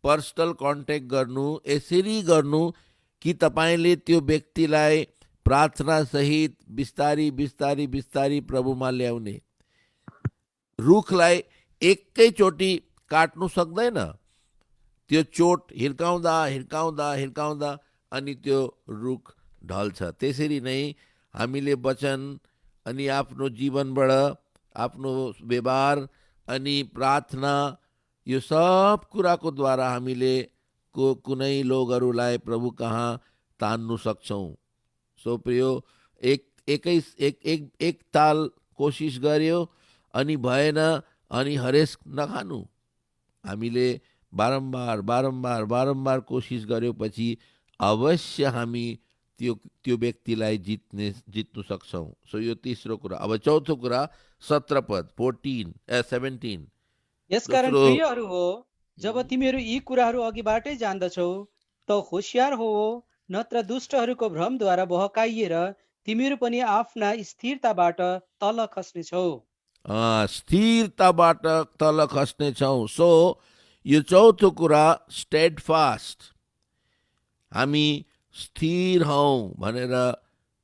पर्सनल कन्ट्याक्ट गर्नु, यसरी गर्नु कि तपाईँले त्यो व्यक्तिलाई प्रार्थनासहित बिस्तारी बिस्तारी बिस्तारी प्रभुमा ल्याउने। रुखलाई एकैचोटि काट्नु सक्दैन, त्यो चोट हिर्काउँदा अनि त्यो रुख ढल्छ। त्यसरी नै हामीले वचन अनि आफ्नो जीवनबाट, आफ्नो व्यवहार अनि प्रार्थना, यो सब कुराको द्वारा हामीले कुनै लोगहरूलाई प्रभु कहाँ तान्नु सक्छौँ। सो प्रियो, एक ताल कोसिस गर्यो अनि भएन अनि हरेस नखानु। हामीले बारम्बार कोसिस गरेपछि अवश्य हामी त्यो व्यक्तिलाई जित्नु सक्छौँ। सो यो तीसरो कुरा। अब चौथो कुरा, 17 पद, 17। यसकारण प्रियहरू हो, जब तिमीहरू यी कुराहरू अघिबाटै जान्दछौ त होशियार हो, नत्र दुष्टहरूको भ्रमद्वारा बहकाइएर तिमीहरू पनि आफ्ना स्थिरताबाट तल खस्नेछौ। स्थिरताबाट तल खस्नेछौ। सो यो चौथो कुरा, स्टेडफास्ट, हामी स्थिर हौँ भनेर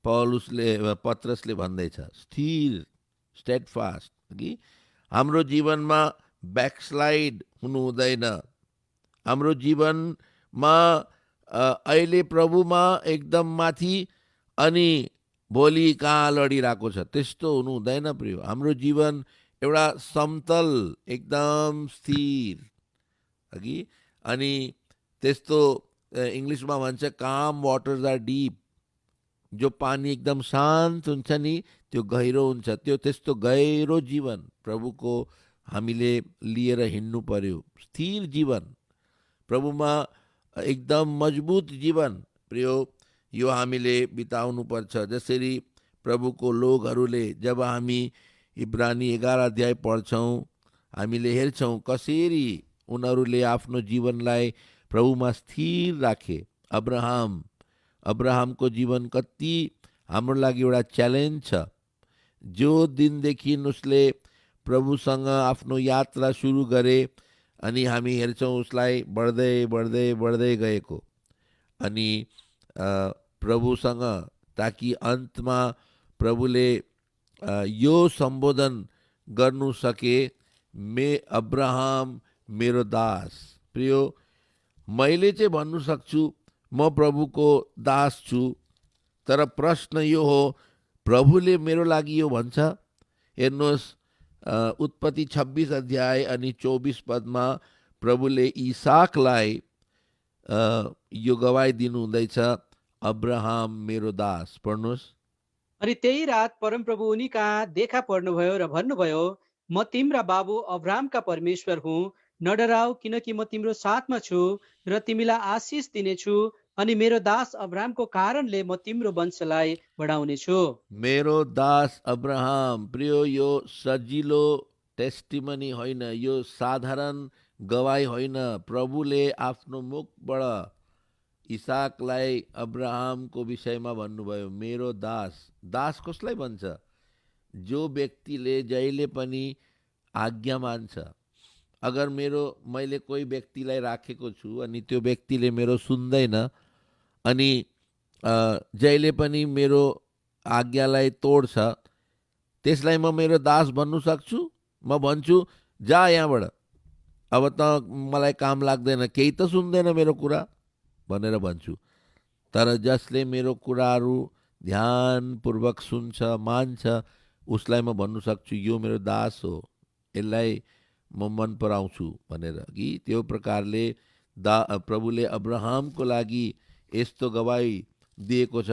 पत्रसले भन्दैछ। स्थिर, स्टेडफास्ट, कि हाम्रो जीवनमा ब्याकस्लाइड हुनु हुँदैन। हाम्रो जीवनमा अहिले प्रभुमा एकदम माथि अनि भोलि कहाँ लडिरहेको छ त्यस्तो हुनु हुँदैन प्रियो। हाम्रो जीवन एउटा समतल, एकदम स्थिर, कि अनि त्यस्तो इङ्ग्लिसमा भन्छ काम वाटर्स आर डिप। जो पानी एकदम शान्त हुन्छ नि, त्यो गहिरो हुन्छ। त्यस्तो गहिरो जीवन प्रभुको हामीले लिएर हिँड्नु पर्यो। स्थिर जीवन, प्रभुमा एकदम मजबुत जीवन प्रियो, यो हामीले बिताउनु पर्छ। जसरी प्रभुको लोकहरूले, जब हामी इब्रानी 11 अध्याय पढ्छौँ, हामीले हेर्छौँ कसरी उनीहरूले आफ्नो जीवनलाई प्रभुमा स्थिर राखे। अब्राहमको जीवन कति हाम्रो लागि एउटा च्यालेन्ज छ। जो दिनदेखि उसले प्रभुसँग आफ्नो यात्रा सुरु गरे अनि हामी हेर्छौँ उसलाई बढ्दै गएको, अनि प्रभुसँग, ताकि अन्तमा प्रभुले यो सम्बोधन गर्नु सके, अब्राहम मेरो दास। प्रियो, मैले चाहिँ भन्नु सक्छु म प्रभुको दास छु, तर प्रश्न यो हो, प्रभुले मेरो लागि यो भन्छ? हेर्नुहोस्, उत्पत्ति 26 अध्याय अनि 24 पदमा प्रभुले इसाकलाई यो गवाई दिनु हुँदैछ, अब्राहम मेरो दास। पढ्नुहोस्। अनि त्यही रात परमप्रभु उनी कहाँ देखा पर्नुभयो र भन्नुभयो, म तिम्रा बाबु अब्राहमका परमेश्वर हुँ, न डराऊ, किनकि म तिम्रो साथमा छु र तिमीलाई आशिष दिनेछु, अनि मेरो दास अब्राहमको कारणले म तिम्रो वंशलाई बढाउने छु। मेरो दास अब्राहम। प्रियो, यो सजिलो टेस्टिमनी होइन, यो साधारण गवाई होइन। प्रभुले आफ्नो मुखबाट इसाकलाई अब्राहमको विषयमा भन्नुभयो, मेरो दास। दास कसलाई भन्छ? जो व्यक्तिले जहिले पनि आज्ञा मान्छ। अगर मैले कोही व्यक्तिलाई राखेको छु अनि त्यो व्यक्तिले मेरो सुन्दैन अनि जहिले पनि मेरो आज्ञालाई तोड्छ त्यसलाई म मेरो दास भन्नु सक्छु? म भन्छु जा यहाँबाट, अब त मलाई काम लाग्दैन, केही त सुन्दैन मेरो कुरा भनेर भन्छु। तर जसले मेरो कुराहरू ध्यानपूर्वक सुन्छ, मान्छ, उसलाई म भन्नु सक्छु यो मेरो दास हो, यसलाई म मन पराउँछु भनेर। कि त्यो प्रकारले प्रभुले अब्राहमको लागि यस्तो गवाई दिएको छ।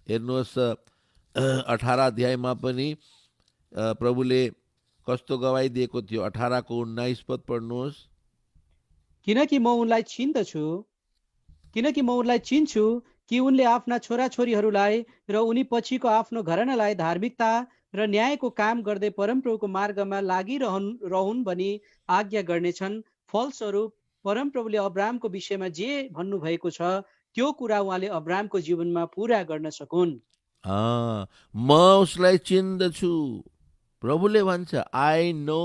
हेर्नुहोस् 18 अध्यायमा पनि प्रभुले कस्तो गवाई दिएको थियो। 18 को 19 पद पढ्नुहोस्। किनकि म उनलाई चिन्छु कि उनले आफ्ना छोराछोरीहरूलाई र उनी पछिको आफ्नो घरानालाई धार्मिकता र न्यायको काम गर्दै परमप्रभुको मार्गमा लागिरहन् भनी आज्ञा गर्नेछन्। फलस्वरूप परमप्रभुले अब्राहमको विषयमा जे भन्नुभएको छ त्यो कुरा उहाँले अब्राहमको जीवनमा पूरा गर्न सकुन्। म उसलाई चिन्दछु। प्रभुले भन्छ आई नो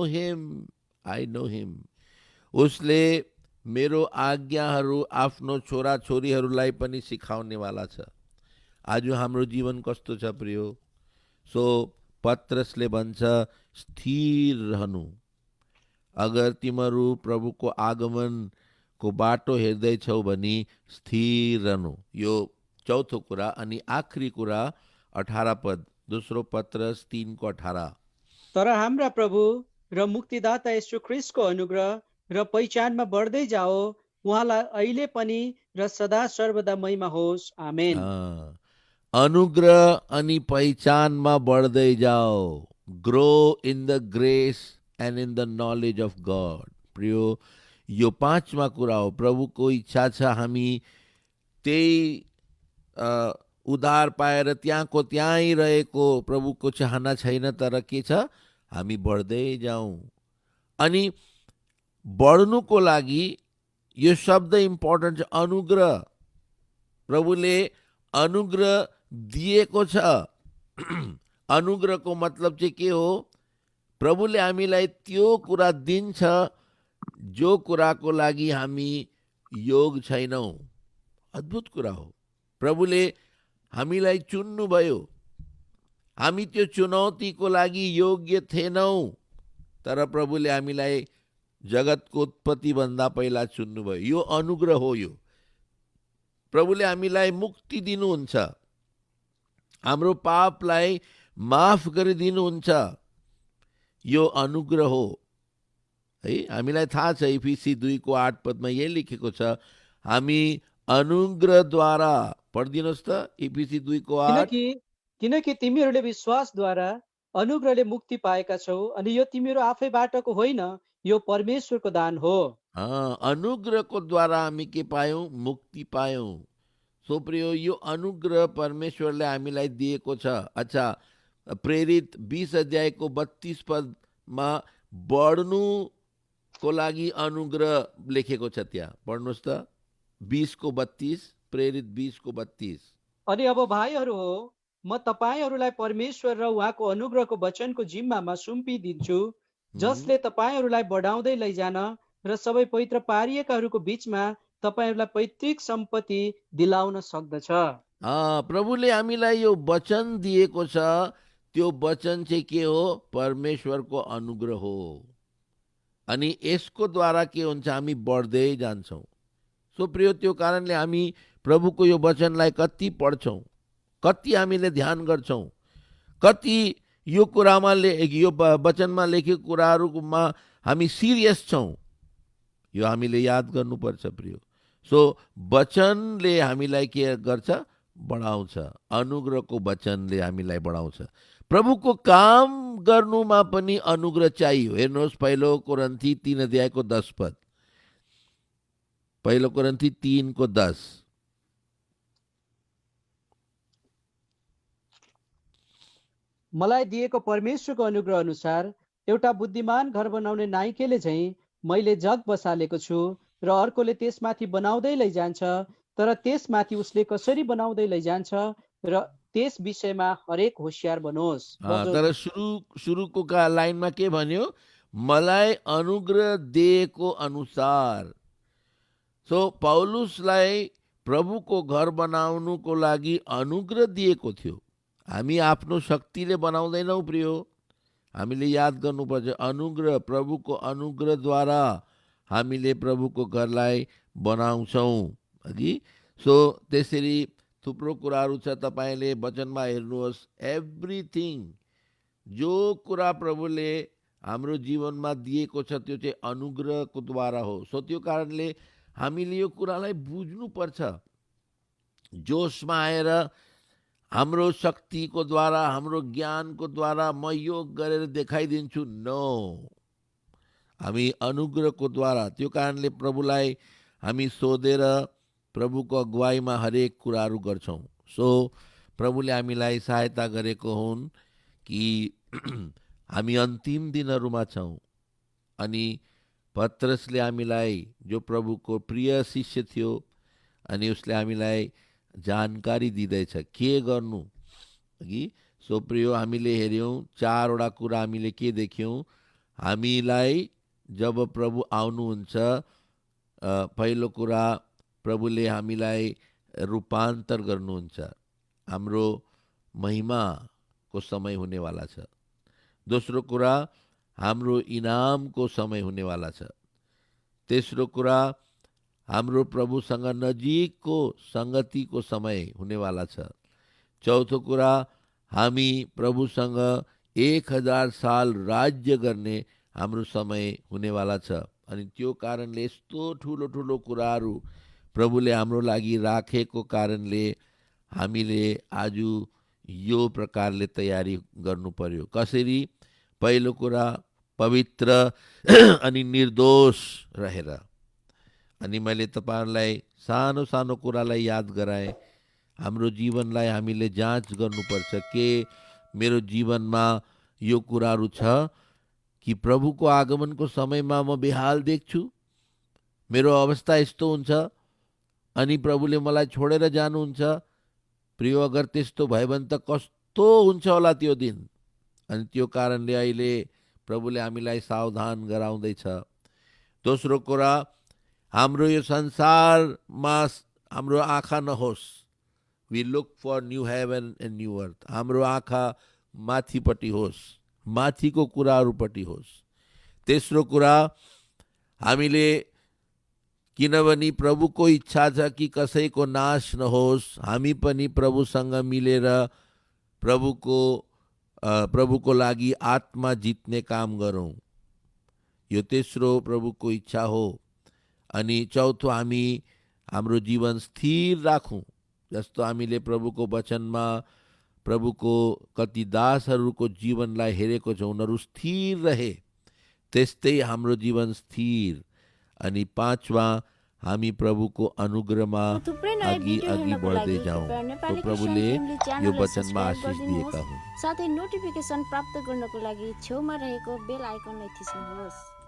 हिम। उसले मेरो आज्ञाहरू आफ्नो छोराछोरीहरूलाई पनि सिकाउनेवाला छ। आज हाम्रो जीवन कस्तो छ प्रियो? सो पत्रसले भन्छ स्थिर रहनु। अगर तिमीहरू प्रभुको आगमनको बाटो हेर्दैछौ भने स्थिर रहनु। यो चौथो कुरा। अनि आखिरी कुरा 18 पद, दोस्रो पत्रस 3 को 18। तर हाम्रा प्रभु र मुक्तिदाता येशू ख्रीष्टको अनुग्रह र पहिचानमा बढ्दै जाओ, उहाँलाई अहिले पनि र सदा सर्वदा महिमा होस्। आमेन। अनुग्रह अनि पहिचानमा बढ्दै जाओ। Grow in the grace and in the knowledge of God. प्रियो, यो 5मा कुरा हो। प्रभुको इच्छा छ हामी त्यही उद्धार पाएर त्यहाँको त्यहीँ रहेको प्रभुको चाहना छैन, तर के छ हामी बढ्दै जाउँ। अनि बढ्नुको लागि यो शब्द इम्पोर्टेन्ट छ, अनुग्रह। प्रभुले अनुग्रह दिएको छ। अनुग्रहको मतलब चाहिँ के हो? प्रभुले हामीलाई त्यो कुरा दिन्छ जो कुराको लागि हामी योग छैनौँ। अद्भुत कुरा हो। प्रभुले हामीलाई चुन्नुभयो। हामी त्यो चुनौतीको लागि योग्य थिएनौँ, तर प्रभुले हामीलाई जगतको उत्पत्तिभन्दा पहिला चुन्नुभयो। यो अनुग्रह हो। यो प्रभुले हामीलाई मुक्ति दिनुहुन्छ, हाम्रो पापलाई माफ गरिदिनुहुन्छ। यो अनुग्रह हो है। हामीलाई थाहा छ इफिसी 2 को 8 पदमा यही लेखेको छ, हामी अनुग्रहद्वारा, पढिदिनुहोस् त इफिसी 2 को 8। किनकि तिमीहरूले विश्वासद्वारा अनुग्रहले मुक्ति पाएका छौ, अनि यो तिमीहरू आफैबाटको होइन, यो परमेश्वरको दान हो। अनुग्रहको द्वारा हामी के पायौँ? मुक्ति पायौँ। सो प्रियो, यो अनुग्रह परमेश्वरले हामीलाई दिएको छ। अच्छा, प्रेरित 20 अध्यायको 32 पदमा बढ्नुको लागि अनुग्रह लेखेको छ। त्यहाँ पढ्नुहोस् त 20 को 32, प्रेरित 20 को 32। अनि अब भाइहरू हो, म तपाईँहरूलाई परमेश्वर र उहाँको अनुग्रहको वचनको जिम्मामा सुम्पिदिन्छु, जसले तपाईँहरूलाई बढाउँदै लैजान र सबै पवित्र पारिएकाहरूको बीचमा तपाईँहरूलाई पैतृक सम्पत्ति दिलाउन सक्दछ। प्रभुले हामीलाई यो वचन दिएको छ। त्यो वचन चाहिँ के हो? परमेश्वरको अनुग्रह हो। अनि यसको द्वारा के हुन्छ? हामी बढ्दै जान्छौँ। सो प्रियो, त्यो कारणले हामी प्रभुको यो वचनलाई कति पढ्छौँ, कति हामीले ध्यान गर्छौँ, कति यो कुरामा यो वचनमा लेखेको कुराहरूमा हामी सिरियस छौँ, यो हामीले याद गर्नुपर्छ प्रियो। सो वचनले हामीलाई के गर्छ? बढाउँछ। अनुग्रहको वचनले हामीलाई बढाउँछ। प्रभुको काम गर्नुमा पनि अनुग्रह चाहियो। हेर्नुहोस् 1 कोरिन्थी 3 अध्यायको 10 पद। 1 कोरिन्थी 3 को 10। मलाई दिएको परमेश्वरको अनुग्रह अनुसार एउटा बुद्धिमान घर बनाउने नाइकेले चाहिँ मैले जग बसालेको छु, र अर्कोले त्यसमाथि बनाउँदै लैजान्छ, तर त्यसमाथि उसले कसरी बनाउँदै लैजान्छ र त्यस विषयमा हरेक होशियार बनोस्। तर सुरुको लाइनमा के भन्यो? मलाई अनुग्रह दिएको अनुसार। सो पौलुसलाई प्रभुको घर बनाउनुको लागि अनुग्रह दिएको थियो। हामी आफ्नो शक्तिले बनाउँदैनौँ प्रियो, हामीले याद गर्नुपर्छ अनुग्रह, प्रभुको अनुग्रहद्वारा हामीले प्रभुको घरलाई बनाउँछौँ अघि। सो त्यसरी थुप्रो कुराहरू छ, तपाईँले वचनमा हेर्नुहोस्। एभ्रिथिङ जो कुरा प्रभुले हाम्रो जीवनमा दिएको छ त्यो चाहिँ अनुग्रहको द्वारा हो। सो त्यो कारणले हामीले यो कुरालाई बुझ्नुपर्छ। जोसमा आएर हाम्रो शक्तिको द्वारा, हाम्रो ज्ञानको द्वारा म यो गरेर देखाइदिन्छु, नो, हामी अनुग्रहको द्वारा। त्यो कारणले प्रभुलाई हामी सोधेर प्रभुको अगुवाईमा हरेक कुराहरू गर्छौँ। सो प्रभुले हामीलाई सहायता गरेको हुन् कि हामी अन्तिम दिनहरूमा छौँ। अनि पत्रसले हामीलाई, जो प्रभुको प्रिय शिष्य थियो, अनि उसले हामीलाई जानकारी दिँदैछ के गर्नु कि। सो प्रियो, हामीले हेऱ्यौँ 4वटा कुरा हामीले के देख्यौँ। हामीलाई जब प्रभु आउनुहुन्छ, पहिलो कुरा प्रभुले हामीलाई रूपान्तर गर्नुहुन्छ, हाम्रो महिमाको समय हुनेवाला छ। दोस्रो कुरा हाम्रो इनामको समय हुनेवाला छ। तेस्रो कुरा हाम्रो प्रभुसँग नजिकको सङ्गतिको समय हुनेवाला छ। चौथो कुरा हामी प्रभुसँग 1000 साल राज्य गर्ने हाम्रो समय हुनेवाला छ। अनि त्यो कारणले यस्तो ठुलो ठुलो कुराहरू प्रभुले हाम्रो लागि राखेको कारणले हामीले आज यो प्रकारले तयारी गर्नु पर्यो। कसरी? पहिलो कुरा पवित्र अनि निर्दोष रहेर। अनि मैले तपाईहरुलाई सानो सानो कुरालाई याद गराएँ। हाम्रो जीवनलाई हामीले जाँच गर्नुपर्छ के मेरो जीवनमा यो कुराहरू छ कि प्रभुको आगमनको समयमा म बेहाल देख्छु, मेरो अवस्था यस्तो हुन्छ अनि प्रभुले मलाई छोडेर जानुहुन्छ। प्रिय, अगर त्यस्तो भयो भने त कस्तो हुन्छ होला त्यो दिन। अनि त्यो कारणले अहिले प्रभुले हामीलाई सावधान गराउँदैछ। दोस्रो कुरा, हाम्रो यो संसारमा हाम्रो आँखा नहोस्। We look for new heaven and new earth. हाम्रो आँखा माथिपट्टि होस्, माथिको कुराहरूपट्टि होस्। तेस्रो कुरा, हामीले, किनभने प्रभुको इच्छा छ कि कसैको नाश नहोस्, हामी पनि प्रभुसँग मिलेर प्रभुको लागि आत्मा जित्ने काम गरौँ। यो तेस्रो प्रभुको इच्छा हो। अनि चौथो, हामी हाम्रो जीवन स्थिर राखौँ। जस्तो हामीले प्रभुको वचनमा प्रभुको कति दासहरूको जीवनलाई हेरेको छौँ, उनीहरू स्थिर रहे, त्यस्तै हाम्रो जीवन स्थिर। अनि पाँचवा, हामी प्रभुको अनुग्रहमा अघि बढ्दै जाउँ। तो प्रभुले यो वचनमा आशिष दिएका हुन्। साथै नोटिफिकेसन प्राप्त गर्नको लागि छेउमा रहेको बेल आइकनलाई थिच्नुहोस्।